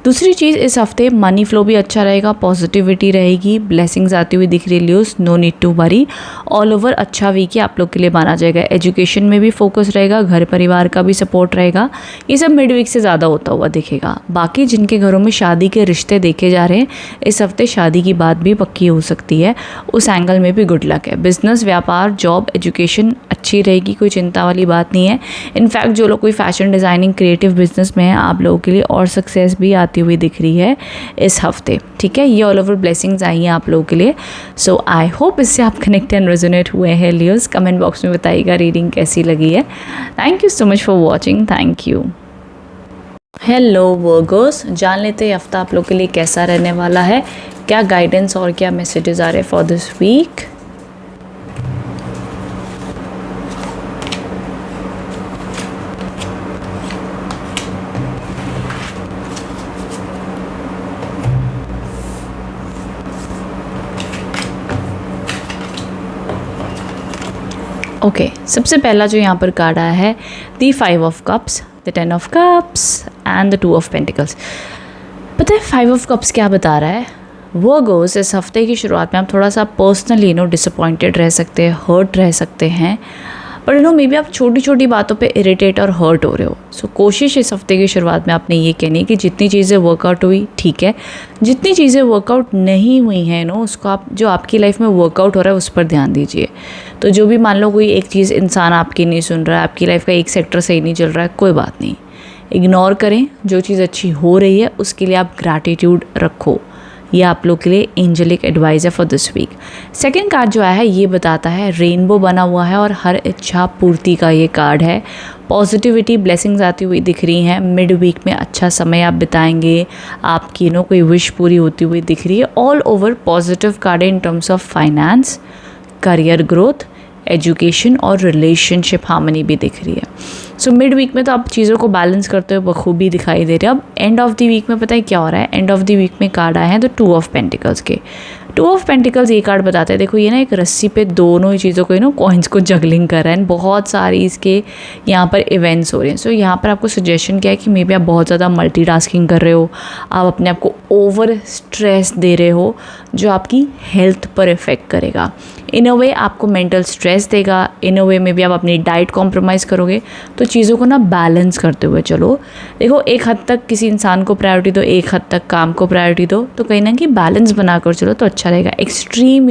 दूसरी चीज़, इस हफ्ते मनी फ्लो भी अच्छा रहेगा, पॉजिटिविटी रहेगी, ब्लेसिंग्स आती हुई दिख रही है Leos, no need to worry. All over अच्छा वीक ही आप लोग के लिए माना जाएगा। एजुकेशन में भी फोकस रहेगा, घर परिवार का भी सपोर्ट रहेगा, ये सब मिड वीक से ज़्यादा होता हुआ दिखेगा। बाकी जिनके घरों में शादी के रिश्ते देखे जा रहे हैं, इस हफ्ते शादी की बात भी पक्की हो सकती है, उस एंगल में भी गुड लक है। बिजनेस, व्यापार, जॉब, एजुकेशन अच्छी रहेगी, कोई चिंता वाली बात नहीं है। इनफैक्ट जो लोग कोई फैशन डिज़ाइनिंग, क्रिएटिव बिजनेस में हैं, आप लोगों के लिए और सक्सेस भी आती हुई दिख रही है इस हफ्ते, ठीक है। ये ऑल ओवर ब्लेसिंग्स आई हैं आप लोगों के लिए। सो आई होप इससे आप कनेक्ट एंड रेजोनेट हुए हैं लियोस। कमेंट बॉक्स में बताइएगा रीडिंग कैसी लगी है। Thank you so much for watching, thank you. Hello Virgo's, जान लेते हैं हफ्ता आप लोग के लिए कैसा रहने वाला है, क्या गाइडेंस और क्या मैसेजेस आ रहे हैं फॉर दिस वीक। ओके, सबसे पहला जो यहाँ पर कार्ड आया है, दी 5 of cups, the 10 of cups and the 2 of pentacles. पता है 5 ऑफ कप्स क्या बता रहा है? वर्गोस, इस हफ्ते की शुरुआत में आप थोड़ा सा पर्सनली डिसअपॉइंटेड रह सकते हैं, हर्ट रह सकते हैं, बट मे बी आप छोटी छोटी बातों पे इरिटेट और हर्ट हो रहे हो। सो कोशिश इस हफ्ते की शुरुआत में आपने ये कहनी है कि जितनी चीज़ें वर्कआउट हुई ठीक है, जितनी चीज़ें वर्कआउट नहीं हुई हैं उसको आप जो आपकी लाइफ में वर्कआउट हो रहा है उस पर ध्यान दीजिए। तो जो भी मान लो कोई एक चीज़ इंसान आपकी नहीं सुन रहा है, आपकी लाइफ का एक सेक्टर सही नहीं चल रहा है, कोई बात नहीं, इग्नोर करें। जो चीज़ अच्छी हो रही है उसके लिए आप ग्रैटिट्यूड रखो। ये आप लोग के लिए एंजेलिक एडवाइस है for this week. Second card जो आया है ये बताता है रेनबो बना हुआ है और हर इच्छा पूर्ति का ये कार्ड है। पॉजिटिविटी ब्लेसिंग्स आती हुई दिख रही हैं। मिड वीक में अच्छा समय आप बिताएंगे, आपकी कोई विश पूरी होती हुई दिख रही है। ऑल ओवर पॉजिटिव कार्ड है इन terms of finance, career growth, education और रिलेशनशिप हार्मनी भी दिख रही है। सो मिड वीक में तो आप चीज़ों को बैलेंस करते हुए बखूबी दिखाई दे रहे हैं। अब एंड ऑफ द वीक में पता है क्या हो रहा है? एंड ऑफ द वीक में कार्ड आए हैं तो 2 ऑफ पेंटिकल्स के। 2 ऑफ पेंटिकल्स ये कार्ड बताते हैं, देखो ये एक रस्सी पे दोनों ही चीज़ों को कॉइन्स को जगलिंग कर रहा है। बहुत सारी इसके यहाँ पर इवेंट्स हो रहे हैं। सो यहाँ पर आपको सजेशन क्या है कि मे बी आप बहुत ज़्यादा मल्टीटास्किंग कर रहे हो, आप अपने आप को ओवर स्ट्रेस दे रहे हो जो आपकी हेल्थ पर इफ़ेक्ट करेगा। इन अ वे आपको मेंटल स्ट्रेस देगा, इन अ वे में भी आप अपनी डाइट कॉम्प्रोमाइज़ करोगे। तो चीज़ों को बैलेंस करते हुए चलो। देखो एक हद तक किसी इंसान को प्रायोरिटी दो, एक हद तक काम को प्रायोरिटी दो, तो कहीं ना कहीं बैलेंस बनाकर चलो तो अच्छा रहेगा। एक्सट्रीम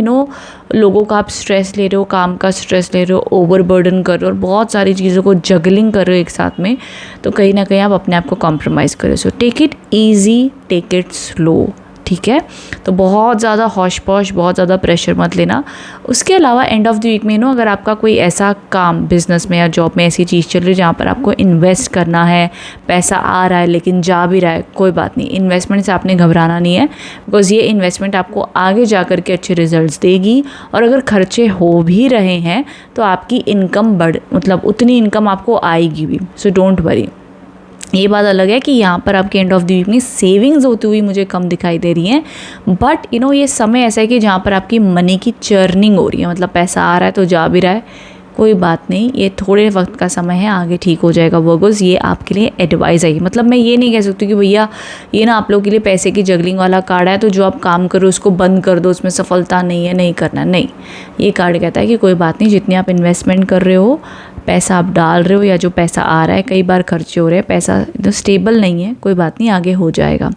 लोगों का आप स्ट्रेस ले रहे हो, काम का स्ट्रेस ले रहे हो, ओवर बर्डन कर रहे हो और बहुत सारी चीज़ों को जगलिंग कर रहे हो एक साथ में, तो कहीं ना कहीं आप अपने आप को कॉम्प्रोमाइज़ करो। So take it easy, take it slow, ठीक है। तो बहुत ज़्यादा हौश पौश, बहुत ज़्यादा प्रेशर मत लेना। उसके अलावा एंड ऑफ द वीक में अगर आपका कोई ऐसा काम बिजनेस में या जॉब में ऐसी चीज़ चल रही है जहाँ पर आपको इन्वेस्ट करना है, पैसा आ रहा है लेकिन जा भी रहा है, कोई बात नहीं, इन्वेस्टमेंट से आपने घबराना नहीं है, बिकॉज़ ये इन्वेस्टमेंट आपको आगे जा कर के अच्छे रिजल्ट्स देगी। और अगर खर्चे हो भी रहे हैं तो आपकी इनकम उतनी इनकम आपको आएगी भी। So don't worry. ये बात अलग है कि यहाँ पर आपके एंड ऑफ द वीक में सेविंग्स होती हुई मुझे कम दिखाई दे रही हैं, बट ये समय ऐसा है कि जहाँ पर आपकी मनी की चर्निंग हो रही है, पैसा आ रहा है तो जा भी रहा है, कोई बात नहीं, ये थोड़े वक्त का समय है, आगे ठीक हो जाएगा। वर्गोस ये आपके लिए एडवाइस है। मैं ये नहीं कह सकती कि भैया ये आप लोगों के लिए पैसे की जगलिंग वाला कार्ड है तो जो आप काम करो उसको बंद कर दो, उसमें सफलता नहीं है, नहीं करना, नहीं। ये कार्ड कहता है कि कोई बात नहीं, जितनी आप इन्वेस्टमेंट कर रहे हो, पैसा आप डाल रहे हो या जो पैसा आ रहा है, कई बार खर्चे हो रहे हैं, पैसा स्टेबल नहीं है, कोई बात नहीं, आगे हो जाएगा,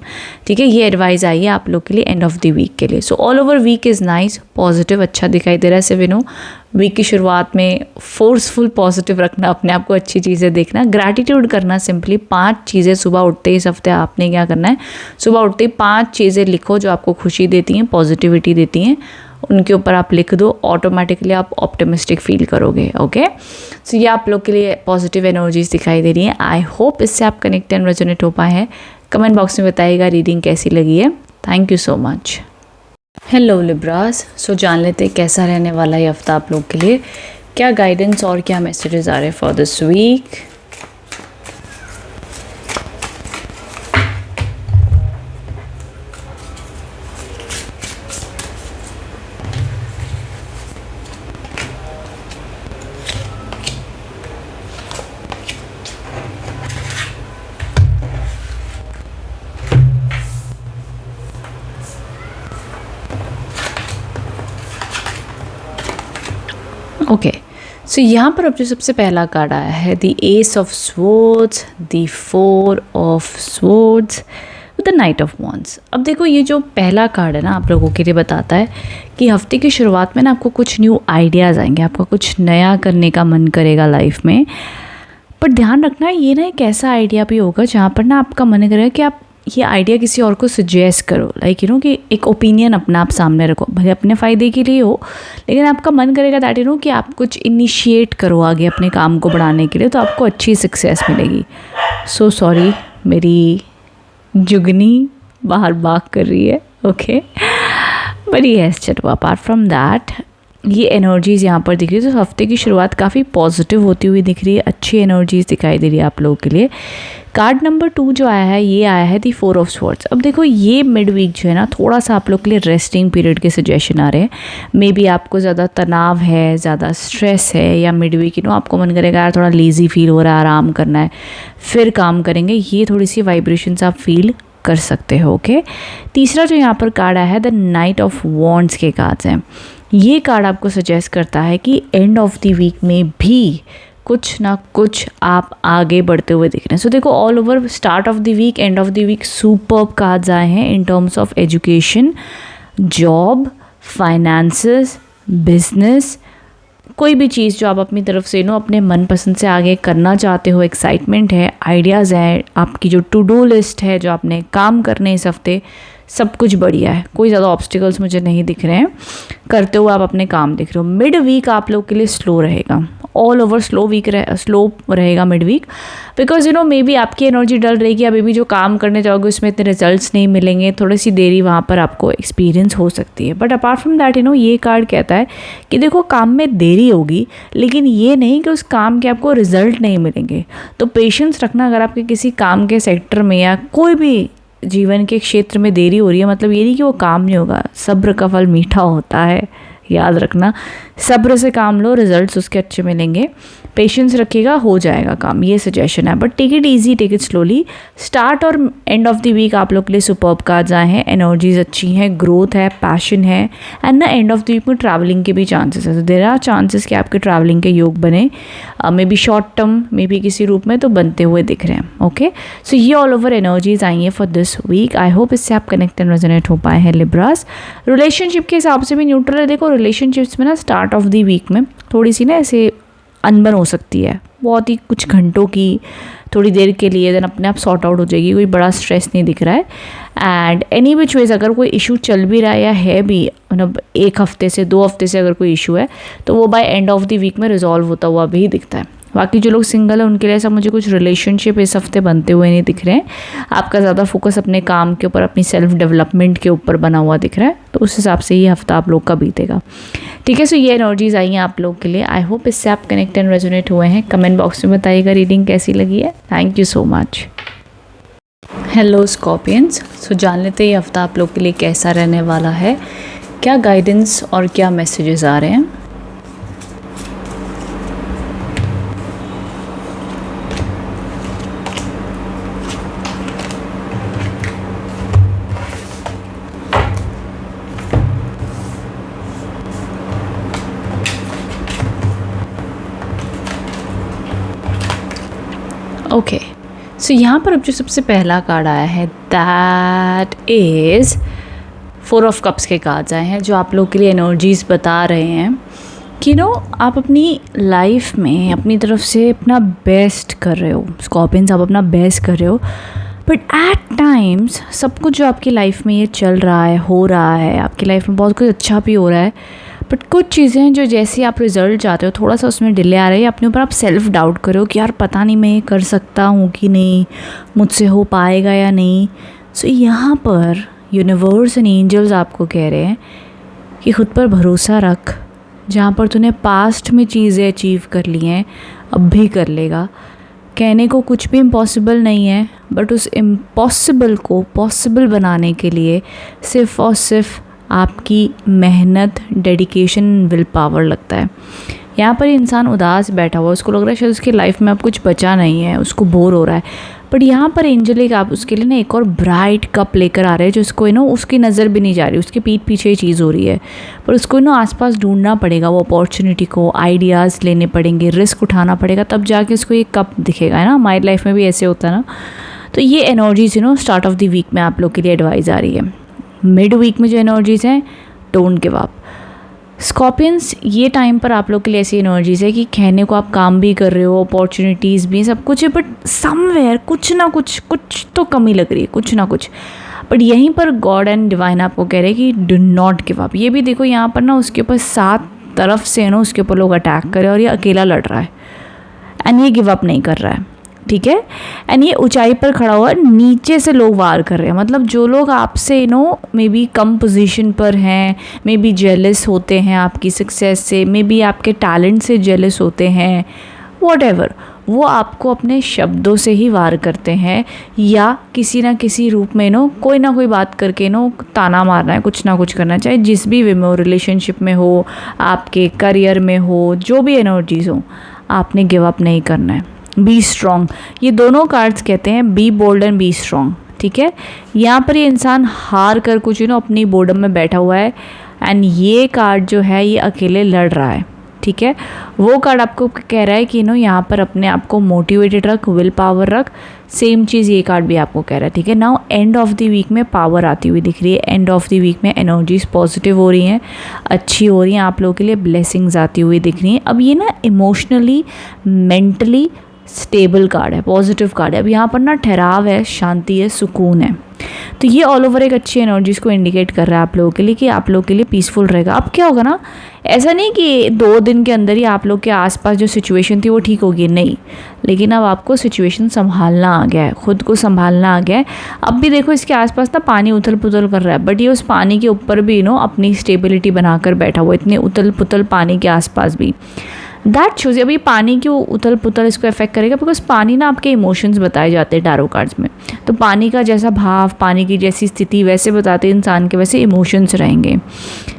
ठीक है। ये एडवाइस आई है आप लोग के लिए एंड ऑफ द वीक के लिए। So all over week is nice, positive, अच्छा दिखाई दे रहा है। सिर्फ वीक की शुरुआत में फोर्सफुल पॉजिटिव रखना, अपने आप को अच्छी चीज़ें देखना, ग्रैटिट्यूड करना। सिंपली 5 चीज़ें सुबह उठते ही, इस हफ्ते आपने क्या करना है, सुबह उठते ही 5 चीज़ें लिखो जो आपको खुशी देती हैं, पॉजिटिविटी देती हैं, उनके ऊपर आप लिख दो, ऑटोमेटिकली आप ऑप्टिमिस्टिक फील करोगे। ओके, सो ये आप लोग के लिए पॉजिटिव एनर्जीज दिखाई दे रही हैं। आई होप इससे आप कनेक्ट एंड रेजोनेट हो पाए हैं। कमेंट बॉक्स में बताइएगा रीडिंग कैसी लगी है। Thank you so much. Hello Libras, so जान लेते हैं कैसा रहने वाला है हफ्ता आप लोग के लिए, क्या गाइडेंस और क्या मैसेजेस आ रहे हैं फॉर दिस वीक। ओके, सो यहाँ पर अब जो सबसे पहला कार्ड आया है, the ace of swords, the 4 of swords, the night of wands. अब देखो ये जो पहला कार्ड है आप लोगों के लिए बताता है कि हफ्ते की शुरुआत में आपको कुछ न्यू आइडियाज़ आएंगे, आपका कुछ नया करने का मन करेगा लाइफ में। पर ध्यान रखना ये एक ऐसा आइडिया भी होगा जहाँ पर आपका मन करेगा कि आप ये आइडिया किसी और को सजेस्ट करो, लाइक कि एक ओपिनियन अपना आप सामने रखो, भले अपने फ़ायदे के लिए हो, लेकिन आपका मन करेगा दैट कि आप कुछ इनिशिएट करो आगे अपने काम को बढ़ाने के लिए, तो आपको अच्छी सक्सेस मिलेगी। सो सॉरी, मेरी जुगनी बाहर बाग कर रही है। ओके, बट यस, चलो अपार्ट फ्रॉम दैट ये एनर्जीज़ यहाँ पर दिख रही है, तो हफ्ते की शुरुआत काफ़ी पॉजिटिव होती हुई दिख रही है, अच्छी एनर्जीज़ दिखाई दे रही है आप लोगों के लिए। कार्ड नंबर 2 जो आया है, ये आया है दी 4 ऑफ स्वॉर्ड्स। अब देखो ये मिड वीक जो है थोड़ा सा आप लोग के लिए रेस्टिंग पीरियड के सजेशन आ रहे हैं। मे बी आपको ज़्यादा तनाव है, ज़्यादा स्ट्रेस है, या मिड वीक आपको मन करेगा यार थोड़ा लेज़ी फील हो रहा है, आराम करना है, फिर काम करेंगे, ये थोड़ी सी वाइब्रेशंस आप फील कर सकते हो। ओके, तीसरा जो यहाँ पर कार्ड आया है, द नाइट ऑफ वॉन्ड्स के कार्ड्स हैं। ये कार्ड आपको सजेस्ट करता है कि एंड ऑफ द वीक में भी कुछ ना कुछ आप आगे बढ़ते हुए दिख रहे हैं। सो देखो, all over start of the week, end of the week superb cards आए हैं in terms of education, job, finances, business, कोई भी चीज़ जो आप अपनी तरफ से अपने मनपसंद से आगे करना चाहते हो, एक्साइटमेंट है, आइडियाज़ हैं, आपकी जो टू डू लिस्ट है, जो आपने काम करने इस हफ्ते, सब कुछ बढ़िया है। कोई ज़्यादा ऑब्स्टिकल्स मुझे नहीं दिख रहे हैं, करते हुए आप अपने काम दिख रहे हो। मिड वीक आप लोग के लिए स्लो रहेगा, ऑल ओवर स्लो रहेगा mid week, because maybe आपकी एनर्जी डल रहेगी, अभी भी जो काम करने जाओगे उसमें इतने रिजल्ट्स नहीं मिलेंगे, थोड़ी सी देरी वहाँ पर आपको एक्सपीरियंस हो सकती है। बट अपार्ट फ्रॉम दैट ये कार्ड कहता है कि देखो, काम में देरी होगी, लेकिन ये नहीं कि उस काम के आपको रिजल्ट नहीं मिलेंगे। तो पेशेंस रखना, अगर आपके किसी काम के सेक्टर में या कोई भी जीवन के क्षेत्र में देरी हो रही है, मतलब ये नहीं कि वो काम नहीं होगा, सब्र का फल मीठा होता है, याद रखना। सब्र से काम लो, रिजल्ट्स उसके अच्छे मिलेंगे। पेशेंस रखिएगा, हो जाएगा काम, ये सजेशन है। But take it easy, take it slowly. Start और एंड ऑफ द वीक आप लोग के लिए सुपर्ब कार्ड्स आए हैं, एनर्जीज अच्छी हैं, ग्रोथ है, पैशन है, एंड ना एंड ऑफ द वीक में ट्रैवलिंग के भी चांसेस है। देयर आर चांसेस कि आपके ट्रैवलिंग के योग बने, may be short term, may be किसी रूप में तो बनते हुए दिख रहे हैं। ओके, सो ये ऑल ओवर एनर्जीज आई हैं for this week. I hope इससे आप कनेक्ट एंड रेजोनेट हो पाए हैं लिब्रास। रिलेशनशिप के हिसाब से भी न्यूट्रल है। देखो, रिलेशनशिप्स में ना स्टार्ट ऑफ द वीक में थोड़ी सी ना ऐसे अनबन हो सकती है, बहुत ही कुछ घंटों की, थोड़ी देर के लिए, देन अपने आप सॉर्ट आउट हो जाएगी, कोई बड़ा स्ट्रेस नहीं दिख रहा है। एंड एनी विच वेज अगर कोई इशू चल भी रहा है या है भी, मतलब 1 हफ्ते से 2 हफ्ते से अगर कोई इशू है, तो वो by end of the week में रिजॉल्व होता हुआ भी दिखता है। बाकी जो लोग सिंगल है उनके लिए ऐसा मुझे कुछ रिलेशनशिप इस हफ्ते बनते हुए नहीं दिख रहे हैं। आपका ज़्यादा फोकस अपने काम के ऊपर, अपनी सेल्फ डेवलपमेंट के ऊपर बना हुआ दिख रहा है, तो उस हिसाब से ये हफ्ता आप लोग का बीतेगा। ठीक है, सो ये एनर्जीज आई हैं आप लोग के लिए। आई होप इससे आप कनेक्ट एंड रेजोनेट हुए हैं। कमेंट बॉक्स में बताइएगा रीडिंग कैसी लगी है। Thank you so much. Hello Scorpions, so जान लेते हैं ये हफ्ता आप लोग के लिए कैसा रहने वाला है, क्या गाइडेंस और क्या मैसेजेस आ रहे हैं। ओके, सो यहाँ पर अब जो सबसे पहला कार्ड आया है, दैट इज़ 4 ऑफ कप्स के कार्ड्स आए हैं, जो आप लोग के लिए एनर्जीज बता रहे हैं कि आप अपनी लाइफ में अपनी तरफ से अपना बेस्ट कर रहे हो। स्कॉर्पियंस, आप अपना बेस्ट कर रहे हो, बट एट टाइम्स सब कुछ जो आपकी लाइफ में ये चल रहा है, हो रहा है, आपकी लाइफ में बहुत कुछ अच्छा भी हो रहा है, बट कुछ चीज़ें जो जैसे आप रिज़ल्ट चाहते हो थोड़ा सा उसमें डिले आ रही है, अपने ऊपर आप सेल्फ डाउट करो कि यार पता नहीं मैं ये कर सकता हूँ कि नहीं, मुझसे हो पाएगा या नहीं। सो यहाँ पर यूनिवर्स एंड एंजल्स आपको कह रहे हैं कि खुद पर भरोसा रख। जहाँ पर तूने पास्ट में चीज़ें अचीव कर ली हैं, अब भी कर लेगा। कहने को कुछ भी इम्पॉसिबल नहीं है, बट उस इम्पॉसिबल को पॉसिबल बनाने के लिए सिर्फ़ और सिर्फ आपकी मेहनत, डेडिकेशन, विल पावर लगता है। यहाँ पर इंसान उदास बैठा हुआ, उसको लग रहा है शायद उसकी लाइफ में अब कुछ बचा नहीं है, उसको बोर हो रहा है, बट यहाँ पर एंजल एक आप उसके लिए ना एक और ब्राइट कप लेकर आ रहे हैं, जो उसको उसकी नज़र भी नहीं जा रही, उसके पीठ पीछे ही चीज़ हो रही है, पर उसको आसपास ढूंढना पड़ेगा, वो अपॉर्चुनिटी को, आइडियाज़ लेने पड़ेंगे, रिस्क उठाना पड़ेगा, तब जाके उसको ये कप दिखेगा, है ना। हमारी लाइफ में भी ऐसे होता है ना। तो ये energies start of the week में आप लोग के लिए एडवाइस आ रही है। मिड वीक में जो एनर्जीज़ हैं, डोंट गिव अप। स्कॉर्पियंस, ये टाइम पर आप लोग के लिए ऐसी एनर्जीज़ है कि कहने को आप काम भी कर रहे हो, अपॉर्चुनिटीज़ भी, सब कुछ है, बट समवेयर कुछ ना कुछ तो कमी लग रही है, कुछ ना कुछ। बट यहीं पर गॉड एंड डिवाइन आपको कह रहे हैं कि डू नॉट गिव अप। ये भी देखो, यहाँ पर उसके ऊपर 7 तरफ से उसके ऊपर लोग अटैक कर रहे हैं और ये अकेला लड़ रहा है, एंड ये गिव अप नहीं कर रहा है। ठीक है, एंड ये ऊंचाई पर खड़ा हुआ, नीचे से लोग वार कर रहे हैं, मतलब जो लोग आपसे मे बी कम पोजीशन पर हैं, मे बी जेलस होते हैं आपकी सक्सेस से, मे बी आपके टैलेंट से जेलस होते हैं, व्हाटएवर, वो आपको अपने शब्दों से ही वार करते हैं, या किसी ना किसी रूप में कोई ना कोई बात करके ताना मारना है, कुछ ना कुछ करना, चाहे जिस भी वे में हो, रिलेशनशिप में हो, आपके करियर में हो, जो भी एनर्जीज हो, आपने गिव अप नहीं करना है। बी स्ट्रॉन्ग, ये दोनों कार्ड्स कहते हैं be bold and be strong. ठीक है, यहाँ पर ये इंसान हार कर कुछ अपनी बोर्डम में बैठा हुआ है, एंड ये कार्ड जो है ये अकेले लड़ रहा है, ठीक है। वो कार्ड आपको कह रहा है कि यहाँ पर अपने आप को मोटिवेटेड रख, विल पावर रख। सेम चीज़ ये कार्ड भी आपको कह रहा है, ठीक है। Now end of the week में पावर आती हुई दिख रही है, एंड ऑफ द वीक में एनर्जीज पॉजिटिव हो रही हैं, अच्छी हो रही हैं आप लोगों के लिए, ब्लेसिंग्स आती हुई दिख रही हैं। अब ये इमोशनली मेंटली स्टेबल कार्ड है, पॉजिटिव कार्ड है। अब यहाँ पर ठहराव है, शांति है, सुकून है। तो ये ऑल ओवर एक अच्छी एनर्जीज़ को इंडिकेट कर रहा है आप लोगों के लिए कि आप लोगों के लिए पीसफुल रहेगा। अब क्या होगा ऐसा नहीं कि 2 दिन के अंदर ही आप लोग के आसपास जो सिचुएशन थी वो ठीक होगी, नहीं, लेकिन अब आपको सिचुएशन संभालना आ गया है, खुद को संभालना आ गया है। अब भी देखो इसके आसपास पानी उथल पुथल कर रहा है, बट ये उस पानी के ऊपर भी अपनी स्टेबिलिटी बनाकर बैठा हुआ, इतने उथल पुथल पानी के आसपास भी। दैट शोज अभी पानी क्यों उथल पुथल इसको इफेक्ट करेगा, बिकॉज पानी आपके इमोशंस बताए जाते हैं टैरो कार्ड्स में। तो पानी का जैसा भाव, पानी की जैसी स्थिति वैसे बताते हैं इंसान के, वैसे इमोशंस रहेंगे,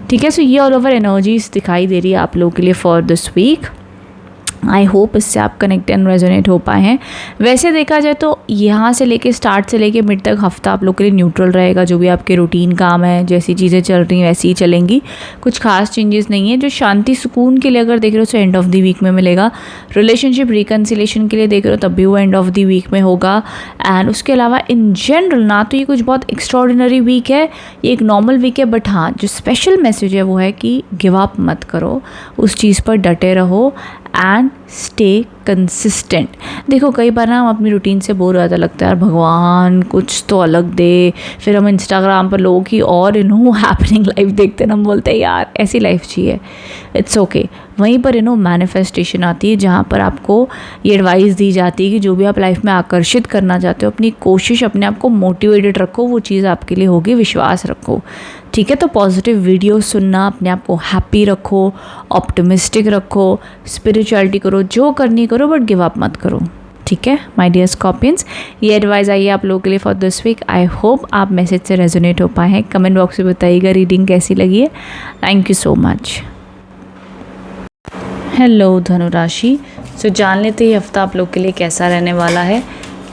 ठीक है। सो ये ऑल ओवर एनर्जीज दिखाई दे रही है आप लोगों के लिए for this week. I hope इससे आप कनेक्ट एंड रेजोनेट हो पाए हैं। वैसे देखा जाए तो यहाँ से लेके स्टार्ट से लेके मिड तक हफ्ता आप लोग के लिए न्यूट्रल रहेगा। जो भी आपके रूटीन काम है, जैसी चीज़ें चल रही हैं वैसी ही चलेंगी, कुछ खास चेंजेस नहीं है। जो शांति सुकून के लिए अगर देख रहे हो तो एंड ऑफ द वीक में मिलेगा। रिलेशनशिप रिकन्सिलेशन के लिए देख रहे हो तब भी वो एंड ऑफ द वीक में होगा। एंड उसके अलावा इन जनरल तो ये कुछ बहुत एक्स्ट्रॉर्डिनरी वीक है, ये एक नॉर्मल वीक है, बट हाँ जो स्पेशल मैसेज है वो है कि गिव अप मत करो, उस चीज़ पर डटे रहो एंड स्टे कंसिस्टेंट। देखो कई बार हम अपनी रूटीन से बोर हो जाता, लगता है यार भगवान कुछ तो अलग दे। फिर हम इंस्टाग्राम पर लोगों की और हैपनिंग लाइफ देखते हैं, हम बोलते हैं यार ऐसी लाइफ चाहिए, इट्स ओके। वहीं पर मैनिफेस्टेशन आती है जहाँ पर आपको ये एडवाइस दी जाती है कि जो भी आप लाइफ में आकर्षित करना चाहते हो, अपनी कोशिश, अपने आप को मोटिवेटेड रखो, वो चीज़ आपके लिए होगी, विश्वास रखो, ठीक है। तो पॉजिटिव वीडियो सुनना, अपने आप को हैप्पी रखो, ऑप्टिमिस्टिक रखो, स्पिरिचुअलिटी करो, जो करनी करो, बट गिव अप मत करो, ठीक है माय डियर स्कॉर्पियंस। ये एडवाइस आई है आप लोगों के लिए for this week. I hope आप मैसेज से रेजोनेट हो पाए हैं। कमेंट बॉक्स में बताइएगा रीडिंग कैसी लगी है। Thank you so much. Hello धनु राशि, सो जान लेते ही हफ्ता आप लोग के लिए कैसा रहने वाला है,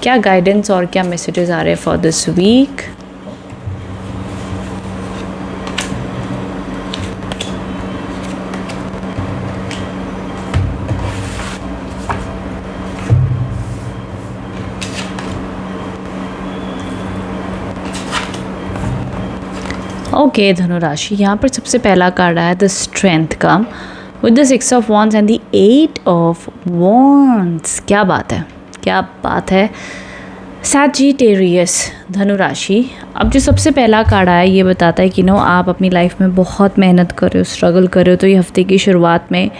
क्या गाइडेंस और क्या मैसेजेस आ रहे हैं फॉर दिस वीक। ओके धनु राशि, यहाँ पर सबसे पहला कार्ड आया द स्ट्रेंथ का with the 6 of wands and the 8 of wands. क्या बात है, क्या बात है। सैजिटेरियस धनु राशि, अब जो सबसे पहला कार्ड आया ये बताता है कि आप अपनी लाइफ में बहुत मेहनत कर रहे हो, स्ट्रगल कर रहे हो। तो ये हफ्ते की शुरुआत में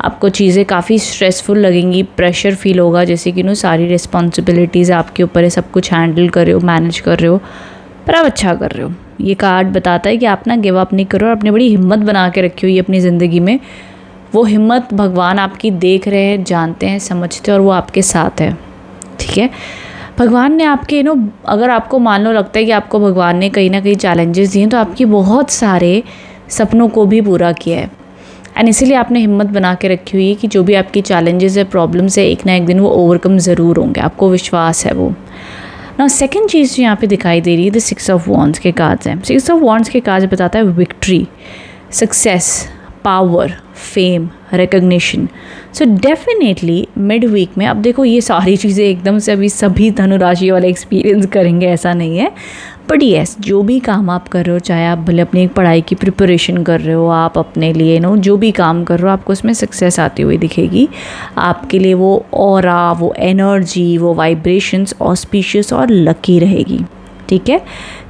आपको चीज़ें काफ़ी स्ट्रेसफुल लगेंगी, प्रेशर फील होगा, जैसे कि सारी रिस्पॉन्सिबिलिटीज़ आपके ऊपर है, सब कुछ हैंडल कर रहे हो, मैनेज कर रहे हो, पर आप अच्छा कर रहे हो। ये कार्ड बताता है कि आप गिव अप नहीं करो और अपनी बड़ी हिम्मत बना के रखी हुई है अपनी ज़िंदगी में। वो हिम्मत भगवान आपकी देख रहे हैं, जानते हैं, समझते हैं और वो आपके साथ है, ठीक है। भगवान ने आपके अगर आपको मान लो लगता है कि आपको भगवान ने कहीं ना कहीं चैलेंजेस दिए, तो आपकी बहुत सारे सपनों को भी पूरा किया है। एंड इसीलिए आपने हिम्मत बना के रखी हुई है कि जो भी आपकी चैलेंजेस है, प्रॉब्लम्स है, एक ना एक दिन वो ओवरकम ज़रूर होंगे, आपको विश्वास है वो ना। सेकंड चीज़ जो यहाँ पे दिखाई दे रही है द 6 ऑफ वॉन्ड्स के कार्ड्स हैं। 6 ऑफ वॉन्ड्स के कार्ड्स बताता है victory, success, power, fame, recognition. So definitely mid week में अब देखो ये सारी चीज़ें एकदम से अभी सभी धनु राशि वाले एक्सपीरियंस करेंगे ऐसा नहीं है, बट येस जो भी काम आप कर रहे हो, चाहे आप भले अपनी पढ़ाई की प्रिपरेशन कर रहे हो, आप अपने लिए जो भी काम कर रहे हो, आपको उसमें सक्सेस आती हुई दिखेगी। आपके लिए वो ऑरा, वो एनर्जी, वो वाइब्रेशंस ऑस्पिशियस और लकी रहेगी, ठीक है।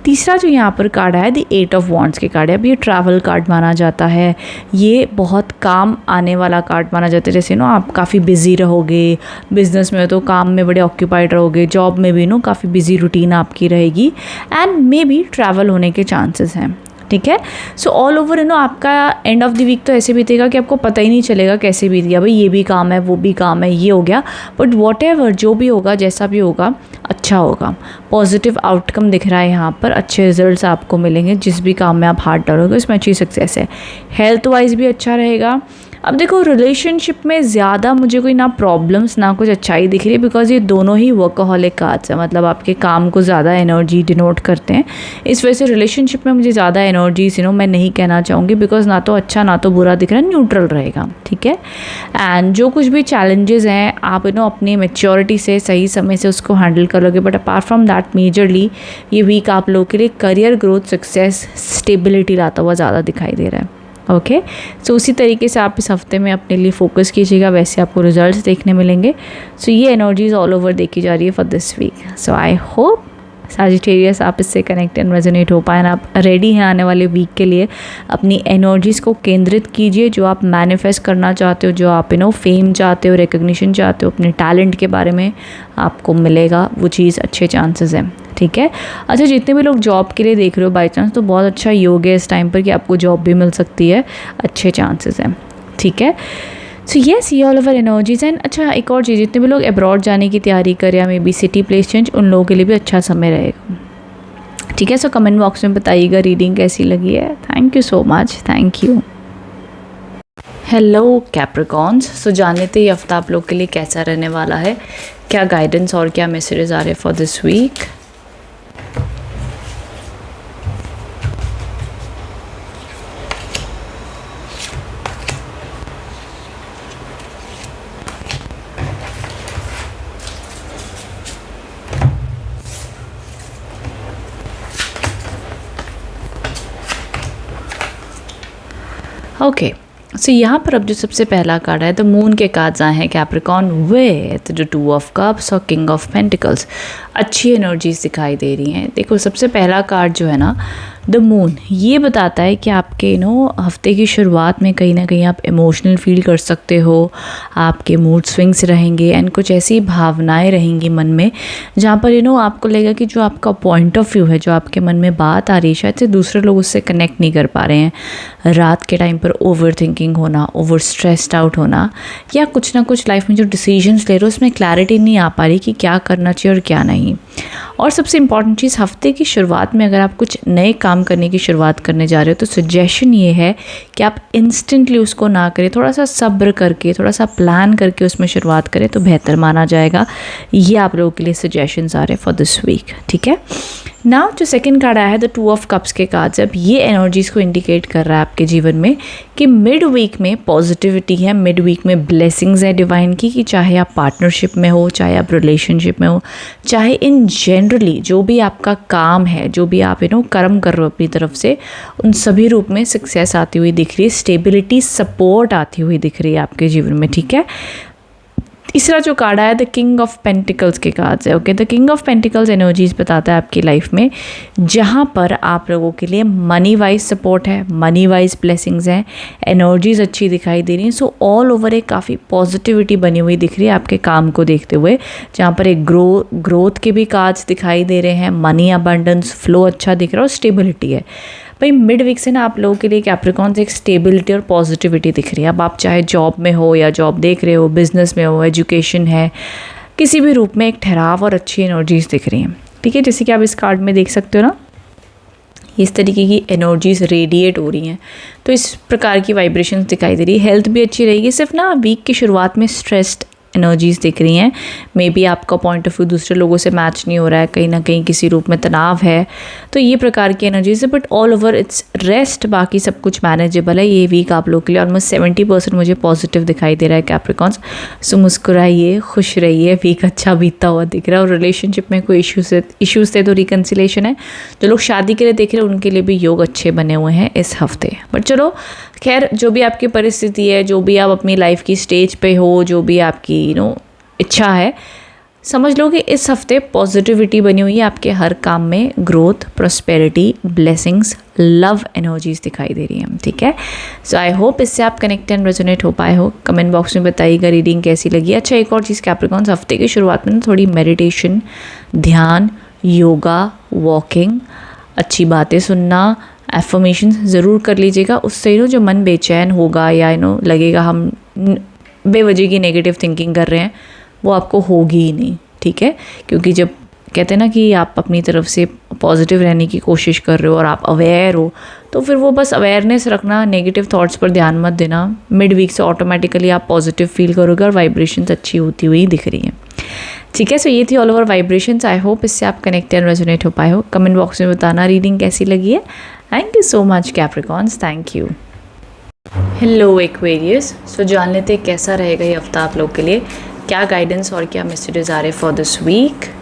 तीसरा जो यहाँ पर कार्ड है द 8 ऑफ वॉन्ड्स के कार्ड है। अब ये ट्रैवल कार्ड माना जाता है, ये बहुत काम आने वाला कार्ड माना जाता है। जैसे आप काफ़ी बिजी रहोगे, बिजनेस में तो काम में बड़े ऑक्यूपाइड रहोगे, जॉब में भी काफ़ी बिजी रूटीन आपकी रहेगी, एंड मे बी ट्रैवल होने के चांसेस हैं, ठीक है। सो ऑल ओवर आपका एंड ऑफ द वीक तो ऐसे बीतेगा कि आपको पता ही नहीं चलेगा कैसे बीत गया, भाई ये भी काम है, वो भी काम है, ये हो गया, बट वॉट एवर जो भी होगा, जैसा भी होगा, अच्छा होगा। पॉजिटिव आउटकम दिख रहा है यहाँ पर, अच्छे रिजल्ट्स आपको मिलेंगे, जिस भी काम में आप हाथ डालोगे उसमें अच्छी सक्सेस है। हेल्थ वाइज भी अच्छा रहेगा, अब देखो रिलेशनशिप में ज़्यादा मुझे कोई ना प्रॉब्लम्स ना कुछ अच्छाई दिख रही है, बिकॉज ये दोनों ही वर्कaholic कार्ड्स है, मतलब आपके काम को ज़्यादा एनर्जी डिनोट करते हैं। इस वजह से रिलेशनशिप में मुझे ज़्यादा एनर्जीज मैं नहीं कहना चाहूँगी, बिकॉज ना तो अच्छा ना तो बुरा दिख रहा है, न्यूट्रल रहेगा, ठीक है। एंड जो कुछ भी चैलेंजेस हैं आप अपनी मेच्योरिटी से सही समय से उसको हैंडल करोगे। But apart from that majorly ये वीक आप लोगों के लिए करियर ग्रोथ, सक्सेस, स्टेबिलिटी लाता हुआ ज़्यादा दिखाई दे रहा है। ओके, सो उसी तरीके से आप इस हफ्ते में अपने लिए फोकस कीजिएगा, वैसे आपको रिजल्ट्स देखने मिलेंगे। सो ये एनर्जीज ऑल ओवर देखी जा रही है for this week. So I hope Sagittarius आप इससे कनेक्ट एंड रेजोनेट हो पाए, आप रेडी हैं आने वाले वीक के लिए। अपनी एनर्जीज़ को केंद्रित कीजिए, जो आप मैनिफेस्ट करना चाहते हो, जो आप फेम चाहते हो, रिकग्निशन चाहते हो, अपने टैलेंट के बारे में आपको मिलेगा वो चीज़, अच्छे चांसेस हैं, ठीक है। अच्छा, जितने भी लोग जॉब के लिए देख रहे हो बाई चांस, तो बहुत अच्छा योग है इस टाइम पर कि आपको जॉब भी मिल सकती है, अच्छे चांसेस हैं, ठीक है। सो येस, ये ऑल ओवर एनर्जीज एंड अच्छा एक और चीज़, जितने भी लोग अब्रॉड जाने की तैयारी करें या may be city place change, उन लोगों के लिए भी अच्छा समय रहेगा, ठीक है। सो कमेंट बॉक्स में बताइएगा रीडिंग कैसी लगी है। Thank you so much, thank you. Hello Capricorns, so जानते थे ये हफ्ता आप लोग के लिए कैसा रहने वाला है, क्या गाइडेंस और क्या मैसेजेस आ रहे हैं फॉर दिस वीक। ओके, सो यहाँ पर अब जो सबसे पहला कार्ड है, द मून के कार्ड्स आए हैं Capricorn with the 2 of cups और किंग ऑफ पेंटिकल्स। अच्छी एनर्जीज दिखाई दे रही हैं। देखो सबसे पहला कार्ड जो है ना, द मून, ये बताता है कि आपके हफ्ते की शुरुआत में कहीं ना कहीं आप इमोशनल फील कर सकते हो, आपके मूड स्विंग्स रहेंगे एंड कुछ ऐसी भावनाएं रहेंगी मन में जहाँ पर आपको लगेगा कि जो आपका पॉइंट ऑफ व्यू है, जो आपके मन में बात आ रही है, शायद से दूसरे लोग उससे कनेक्ट नहीं कर पा रहे हैं। रात के टाइम पर ओवर थिंकिंग होना, ओवर स्ट्रेस्ड आउट होना, या कुछ ना कुछ लाइफ में जो डिसीजंस ले रहे हो उसमें क्लैरिटी नहीं आ पा रही कि क्या करना चाहिए और क्या नहीं। और सबसे इम्पॉर्टेंट चीज़, हफ्ते की शुरुआत में अगर आप कुछ नए काम करने की शुरुआत करने जा रहे हो तो सजेशन ये है कि आप इंस्टेंटली उसको ना करें, थोड़ा सा सब्र करके, थोड़ा सा प्लान करके उसमें शुरुआत करें तो बेहतर माना जाएगा। ये आप लोगों के लिए सजेशंस आ रहे हैं फॉर दिस वीक, ठीक है। नाउ जो सेकंड कार्ड आया है, द 2 ऑफ कप्स के कार्ड्स, अब ये एनर्जीज़ को इंडिकेट कर रहा है आपके जीवन में कि मिड वीक में पॉजिटिविटी है, मिड वीक में ब्लेसिंग्स है डिवाइन की, कि चाहे आप पार्टनरशिप में हो, चाहे आप रिलेशनशिप में हो, चाहे इन जनरली जो भी आपका काम है, जो भी आप कर्म कर रहे हो अपनी तरफ से, उन सभी रूप में सक्सेस आती हुई दिख रही है, स्टेबिलिटी, सपोर्ट आती हुई दिख रही है आपके जीवन में, ठीक है। तीसरा जो कार्ड आया, द किंग ऑफ पेंटिकल्स के कार्ड्स है। Okay, the king of pentacles energies बताता है आपकी लाइफ में जहाँ पर आप लोगों के लिए मनी वाइज सपोर्ट है, मनी वाइज ब्लेसिंग्स हैं, एनर्जीज अच्छी दिखाई दे रही हैं। सो ऑल ओवर एक काफ़ी पॉजिटिविटी बनी हुई दिख रही है आपके काम को देखते हुए, जहाँ पर एक ग्रोथ के भी कार्ड्स दिखाई दे रहे हैं, मनी अबंडेंस फ्लो अच्छा दिख रहा है और स्टेबिलिटी है। भाई मिड वीक से ना आप लोगों के लिए कैप्रिकॉन्स एक स्टेबिलिटी और पॉजिटिविटी दिख रही है। अब आप चाहे जॉब में हो या जॉब देख रहे हो, बिजनेस में हो, एजुकेशन है, किसी भी रूप में एक ठहराव और अच्छी एनर्जीज दिख रही हैं, ठीक है। जैसे कि आप इस कार्ड में देख सकते हो ना, इस तरीके की एनर्जीज रेडिएट हो रही हैं, तो इस प्रकार की वाइब्रेशंस दिखाई दे रही है। हेल्थ भी अच्छी रहेगी। सिर्फ ना वीक की शुरुआत में स्ट्रेस्ड एनर्जीज दिख रही हैं, मे बी आपका पॉइंट ऑफ व्यू दूसरे लोगों से मैच नहीं हो रहा है, कहीं ना कहीं किसी रूप में तनाव है, तो ये प्रकार की एनर्जीज है। But all over it's rest, बाकी सब कुछ मैनेजेबल है। ये वीक आप लोग के लिए ऑलमोस्ट 70% मुझे पॉजिटिव दिखाई दे रहा है कैप्रिकॉन्स। सो मुस्कुराइए, खुश रहिए, वीक अच्छा बीतता हुआ दिख रहा है। और रिलेशनशिप में कोई इश्यूज थे तो रिकन्सिलेशन है। जो लोग शादी के लिए देख रहे हैं उनके लिए भी योग अच्छे बने हुए हैं इस हफ्ते। बट चलो खैर, जो भी आपकी परिस्थिति है, जो भी आप अपनी लाइफ की स्टेज पे हो, जो भी आपकी इच्छा है, समझ लो कि इस हफ्ते पॉजिटिविटी बनी हुई है आपके हर काम में। Growth, prosperity, blessings, love energies दिखाई दे रही हैं, ठीक है। सो आई होप इससे आप कनेक्ट एंड रेजोनेट हो पाए हो। कमेंट बॉक्स में बताइएगा रीडिंग कैसी लगी। अच्छा, एक और चीज़ कैप्रिकॉन्स, हफ्ते की शुरुआत में थोड़ी मेडिटेशन, ध्यान, योगा, वॉकिंग, अच्छी बातें सुनना, एफर्मेशन ज़रूर कर लीजिएगा। उससे जो मन बेचैन होगा या लगेगा हम बेवजह की नेगेटिव थिंकिंग कर रहे हैं, वो आपको होगी ही नहीं, ठीक है। क्योंकि जब कहते हैं ना कि आप अपनी तरफ से पॉजिटिव रहने की कोशिश कर रहे हो और आप अवेयर हो, तो फिर वो बस अवेयरनेस रखना, नेगेटिव थॉट्स पर ध्यान मत देना। मिड वीक से ऑटोमेटिकली आप पॉजिटिव फील करोगे और वाइब्रेशंस अच्छी होती हुई दिख रही हैं। ठीक है, सो ये थी ऑल ओवर वाइब्रेशंस। आई होप इससे आप कनेक्ट एंड रेजोनेट हो पाए हो। कमेंट बॉक्स में बताना रीडिंग कैसी लगी है। Thank you so much Capricorns, thank you. Hello Aquarius, so जान लेते हैं कैसा रहेगा ये हफ्ता आप लोग के लिए, क्या गाइडेंस और क्या मैसेजेस आ रहे फॉर दिस वीक।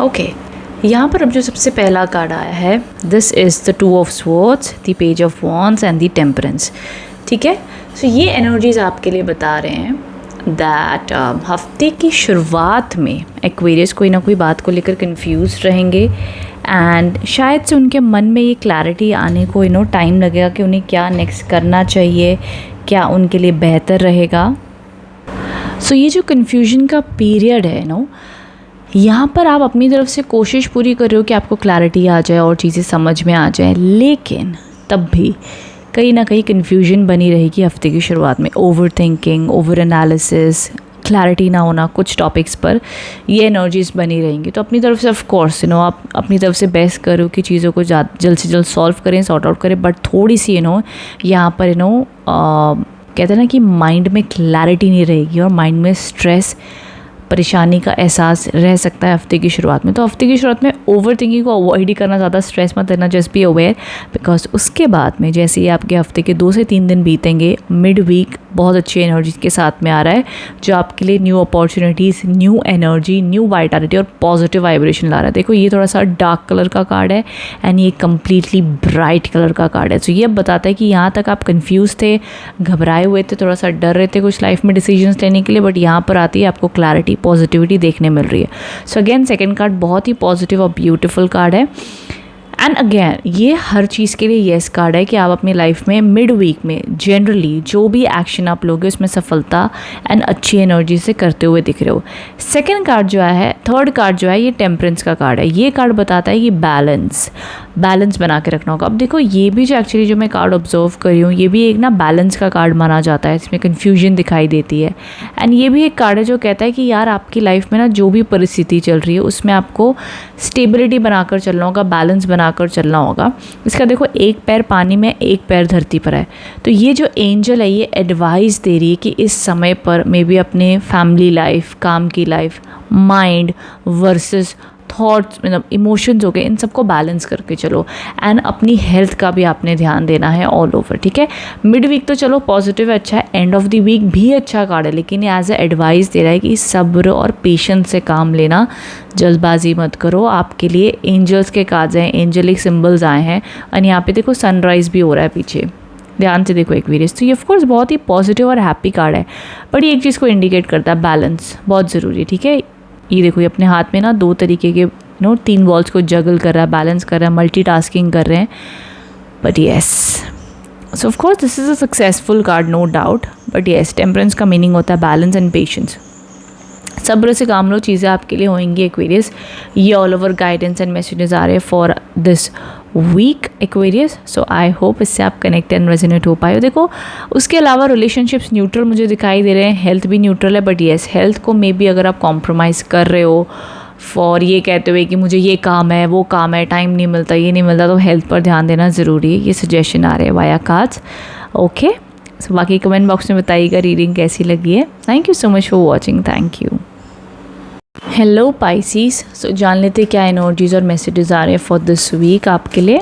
ओके, यहाँ पर अब जो सबसे पहला कार्ड आया है, this is the 2 of swords, the page of wands and the temperance. ठीक है, सो ये एनर्जीज आपके लिए बता रहे हैं दैट हफ्ते की शुरुआत में एक्वेरियस कोई ना कोई बात को लेकर कंफ्यूज रहेंगे एंड शायद से उनके मन में ये क्लैरिटी आने को टाइम लगेगा कि उन्हें क्या नेक्स्ट करना चाहिए, क्या उनके लिए बेहतर रहेगा। सो ये जो कन्फ्यूजन का पीरियड है यहाँ पर आप अपनी तरफ से कोशिश पूरी कर रहे हो कि आपको क्लैरिटी आ जाए और चीज़ें समझ में आ जाए, लेकिन तब भी कहीं ना कहीं कन्फ्यूजन बनी रहेगी हफ्ते की शुरुआत में। Over thinking, over analysis, clarity ना होना कुछ टॉपिक्स पर, ये एनर्जीज बनी रहेंगी। तो अपनी तरफ से ऑफ कोर्स आप अपनी तरफ से बेस्ट करो कि चीज़ों को जल्द से जल्द सॉल्व करें, सॉर्ट आउट करें, बट थोड़ी सी यहाँ पर कहते हैं ना कि माइंड में क्लैरिटी नहीं रहेगी और माइंड में स्ट्रेस, परेशानी का एहसास रह सकता है हफ्ते की शुरुआत में। तो हफ्ते की शुरुआत में ओवर थिंकिंग को अवॉइड ही करना, ज़्यादा स्ट्रेस मत लेना, जस्ट बी अवेयर, बिकॉज उसके बाद में जैसे ही आपके हफ्ते के 2 से 3 दिन बीतेंगे, मिड वीक बहुत अच्छी एनर्जी के साथ में आ रहा है जो आपके लिए new opportunities, new energy, new Vitality और पॉजिटिव वाइब्रेशन ला रहा है। देखो ये थोड़ा सा डार्क कलर का कार्ड है एंड ये कम्प्लीटली ब्राइट कलर का कार्ड है। तो ये अब बताता है कि यहाँ तक आप कन्फ्यूज़ थे, घबराए हुए थे, थोड़ा सा डर रहे थे कुछ लाइफ में डिसीजंस लेने के लिए, बट यहाँ पर आती है आपको क्लैरिटी, पॉजिटिविटी देखने मिल रही है। सो अगेन सेकंड कार्ड बहुत ही पॉजिटिव और ब्यूटीफुल कार्ड है। एंड अगेन ये हर चीज़ के लिए येस कार्ड है कि आप अपनी लाइफ में मिड वीक में जनरली जो भी एक्शन आप लोगे उसमें सफलता एंड अच्छी एनर्जी से करते हुए दिख रहे हो। सेकंड कार्ड जो है, थर्ड कार्ड जो है, ये टेम्परेंस का कार्ड है। ये कार्ड बताता है कि बैलेंस बना के रखना होगा। अब देखो ये भी जो एक्चुअली जो मैं कार्ड ऑब्जर्व कर रही हूँ, ये भी एक बैलेंस का कार्ड माना जाता है, इसमें कन्फ्यूजन दिखाई देती है। एंड ये भी एक कार्ड है जो कहता है कि यार आपकी लाइफ में जो भी परिस्थिति चल रही है उसमें आपको स्टेबिलिटी बनाकर चलना होगा, बैलेंस बनाकर चलना होगा। इसका देखो एक पैर पानी में, एक पैर धरती पर है। तो ये जो एंजल है ये एडवाइस दे रही है कि इस समय पर मे बी अपने फैमिली लाइफ, काम की लाइफ, माइंड वर्सेस थॉट्स, मतलब इमोशंस हो गए, इन सबको बैलेंस करके चलो। एंड अपनी हेल्थ का भी आपने ध्यान देना है ऑल ओवर। ठीक है, मिड वीक तो चलो पॉजिटिव अच्छा है, एंड ऑफ द वीक भी अच्छा कार्ड है, लेकिन ये एज ए एडवाइस दे रहा है कि सब्र और पेशेंस से काम लेना, जल्दबाजी मत करो। आपके लिए एंजल्स के कार्ड्स हैं, एंजलिक सिम्बल्स आए हैं, और यहाँ पे देखो सनराइज भी हो रहा है पीछे, ध्यान से देखो एक्वेरियस। तो ये ऑफकोर्स बहुत ही पॉजिटिव और हैप्पी कार्ड है, बट ये एक चीज़ को इंडिकेट करता है, बैलेंस बहुत ज़रूरी है। ठीक है, ये देखो ये अपने हाथ में 2 तरीके के 3 बॉल्स को जगल कर रहा है, बैलेंस कर रहा है, मल्टीटास्किंग कर रहे हैं। But yes, so of course this is a successful card, no doubt. But yes, temperance का मीनिंग होता है बैलेंस एंड पेशेंस। सब्र से काम लो, चीज़ें आपके लिए होंगी एक्वेरियस। ये all over guidance and messages आ रहे हैं for this week Aquarius. So I hope इससे आप कनेक्ट एंड रेजोनेट हो पाए हो। देखो उसके अलावा रिलेशनशिप्स न्यूट्रल मुझे दिखाई दे रहे हैं, हेल्थ भी न्यूट्रल है, बट येस हेल्थ को मे बी अगर आप कॉम्प्रोमाइज़ कर रहे हो फॉर ये कहते हुए कि मुझे ये काम है, वो काम है, टाइम नहीं मिलता, ये नहीं मिलता, तो हेल्थ पर ध्यान देना ज़रूरी है। ये सजेशन आ रहे हैं वाया कार्ड्स। ओके, सो बाकी कमेंट बॉक्स में बताइएगा रीडिंग कैसी लगी है। Thank you so much for watching, thank you. Hello Pisces, so जान लेते क्या एनर्जीज और मैसेजेस आ रहे हैं फॉर दिस वीक आपके लिए।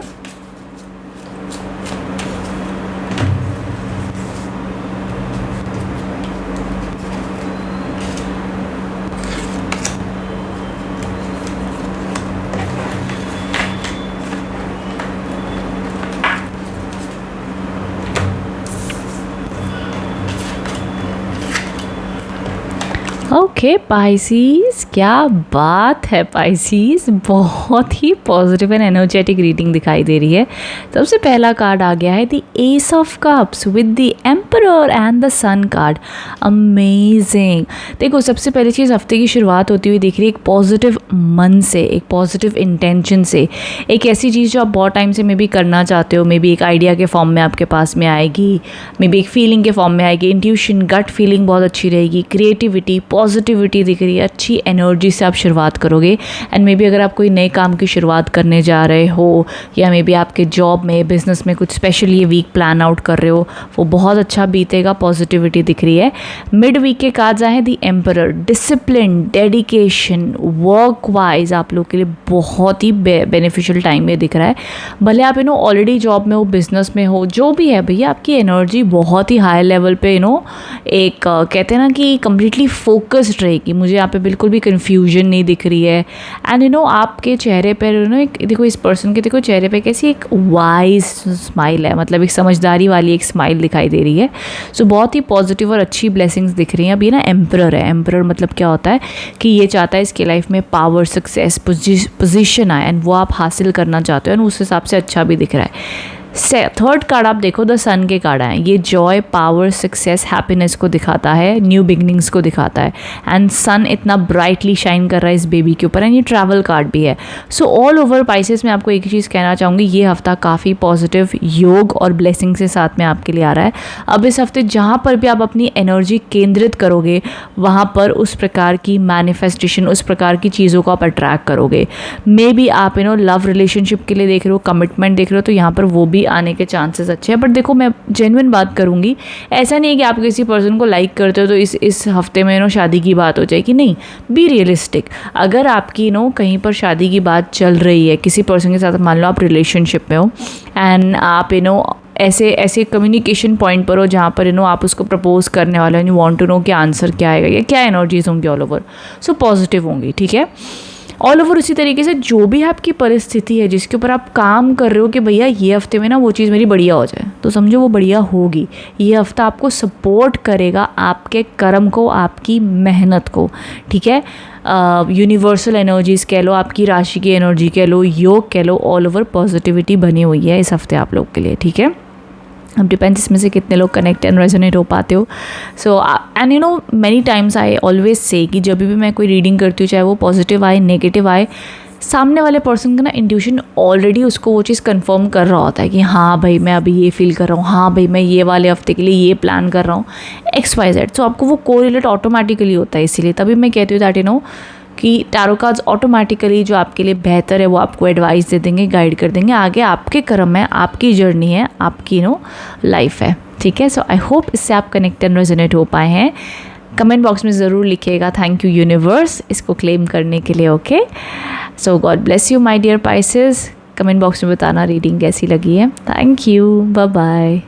ओके पाइसीज, क्या बात है पाइसीज, बहुत ही पॉजिटिव एंड एनर्जेटिक रीडिंग दिखाई दे रही है। सबसे पहला कार्ड आ गया है the ace of cups with the emperor and the sun card. Amazing. देखो सबसे पहली चीज़, हफ्ते की शुरुआत होती हुई दिख रही है एक पॉजिटिव मन से, एक पॉजिटिव इंटेंशन से, एक ऐसी चीज़ जो आप बहुत टाइम से मे बी करना चाहते हो, मे बी एक आइडिया के फॉर्म में आपके पास में आएगी, मे बी एक फीलिंग के फॉर्म में आएगी, इंट्यूशन गट फीलिंग बहुत अच्छी रहेगी, क्रिएटिविटी पॉजिटिविटी दिख रही है, अच्छी एनर्जी से आप शुरुआत करोगे। एंड मे बी अगर आप कोई नए काम की शुरुआत करने जा रहे हो या मे बी आपके जॉब में बिजनेस में कुछ स्पेशल ये वीक प्लान आउट कर रहे हो, वो बहुत अच्छा बीतेगा, पॉजिटिविटी दिख रही है। मिड वीक के कार्ड्स आए हैं the emperor, discipline, dedication, work wise आप लोग के लिए बहुत ही बेनिफिशियल टाइम ये दिख रहा है। भले आप ऑलरेडी जॉब में हो, बिजनेस में हो, जो भी है भैया, आपकी एनर्जी बहुत ही हाई लेवल पे एक कहते हैं ना कि कम्प्लीटली फोकस्ड रहेगी। मुझे यहाँ पे बिल्कुल भी कन्फ्यूजन नहीं दिख रही है। एंड आपके चेहरे पर एक देखो, इस पर्सन के देखो चेहरे पे कैसी एक वाइज स्माइल है, मतलब एक समझदारी वाली एक स्माइल दिखाई दे रही है। सो बहुत ही पॉजिटिव और अच्छी ब्लेसिंग्स दिख रही हैं। अब ये ना एम्परर है, एम्परर मतलब क्या होता है कि ये चाहता है इसके लाइफ में पावर, सक्सेस, पोजीशन आए एंड वो आप हासिल करना चाहते हो, एंड उस हिसाब से अच्छा भी दिख रहा है। थर्ड कार्ड आप देखो, द सन के कार्ड आए, ये जॉय, पावर, सक्सेस, हैप्पीनेस को दिखाता है, न्यू बिगनिंग्स को दिखाता है। एंड सन इतना ब्राइटली शाइन कर रहा है इस बेबी के ऊपर, एंड ये ट्रैवल कार्ड भी है। सो ऑल ओवर पाइसेस में आपको एक ही चीज़ कहना चाहूँगी, ये हफ्ता काफ़ी पॉजिटिव योग और ब्लेसिंग से साथ में आपके लिए आ रहा है। अब इस हफ्ते जहाँ पर भी आप अपनी एनर्जी केंद्रित करोगे, वहाँ पर उस प्रकार की मैनिफेस्टेशन, उस प्रकार की चीज़ों को आप अट्रैक्ट करोगे। मे बी आप लव रिलेशनशिप के लिए देख रहे हो, कमिटमेंट देख रहे हो, तो यहाँ पर वो भी आने के चांसेस अच्छे हैं। बट देखो, मैं जेन्युइन बात करूंगी, ऐसा नहीं है कि आप किसी पर्सन को लाइक करते हो तो इस हफ्ते में शादी की बात हो जाएगी, नहीं। Be realistic. अगर आपकी कहीं पर शादी की बात चल रही है किसी पर्सन के साथ, मान लो आप रिलेशनशिप में हो एंड आप ऐसे कम्युनिकेशन पॉइंट पर हो जहाँ पर आप उसको प्रपोज करने वाले हो, यू वांट टू नो कि आंसर क्या आएगा या क्या एनर्जीज होंगी ऑल ओवर, सो पॉजिटिव होंगी, ठीक है। ऑल ओवर उसी तरीके से जो भी आपकी परिस्थिति है जिसके ऊपर आप काम कर रहे हो कि भैया ये हफ्ते में वो चीज़ मेरी बढ़िया हो जाए, तो समझो वो बढ़िया होगी। ये हफ्ता आपको सपोर्ट करेगा, आपके कर्म को, आपकी मेहनत को, ठीक है। यूनिवर्सल एनर्जीज कह लो, आपकी राशि की एनर्जी कह लो, योग कह लो, ऑल ओवर पॉजिटिविटी बनी हुई है इस हफ्ते आप लोग के लिए, ठीक है। अब डिपेंड्स इसमें से कितने लोग कनेक्ट एंड रेजोनेट हो पाते हो। So and many times I always say कि जब भी मैं कोई रीडिंग करती हूँ, चाहे वो पॉजिटिव आए, नेगेटिव आए, सामने वाले पर्सन का इंट्यूशन ऑलरेडी उसको वो चीज़ कंफर्म कर रहा होता है कि हाँ भाई मैं अभी ये फील कर रहा हूँ, हाँ भाई मैं ये वाले हफ्ते के लिए ये प्लान कर रहा हूँ, XYZ। सो आपको वो कोरिलेट ऑटोमेटिकली होता है। इसीलिए तभी मैं कहती हूँ दैट कि टैरो कार्ड्स ऑटोमेटिकली जो आपके लिए बेहतर है वो आपको एडवाइस दे देंगे, गाइड कर देंगे। आगे आपके कर्म है, आपकी जर्नी है, आपकी लाइफ है, ठीक है। सो आई होप इससे आप कनेक्ट एंड रेजोनेट हो पाए हैं। कमेंट बॉक्स में ज़रूर लिखिएगा थैंक यू यूनिवर्स इसको क्लेम करने के लिए, okay. So God bless you my dear Pisces. Comment box में बताना रीडिंग कैसी लगी है। Thank you, bye bye.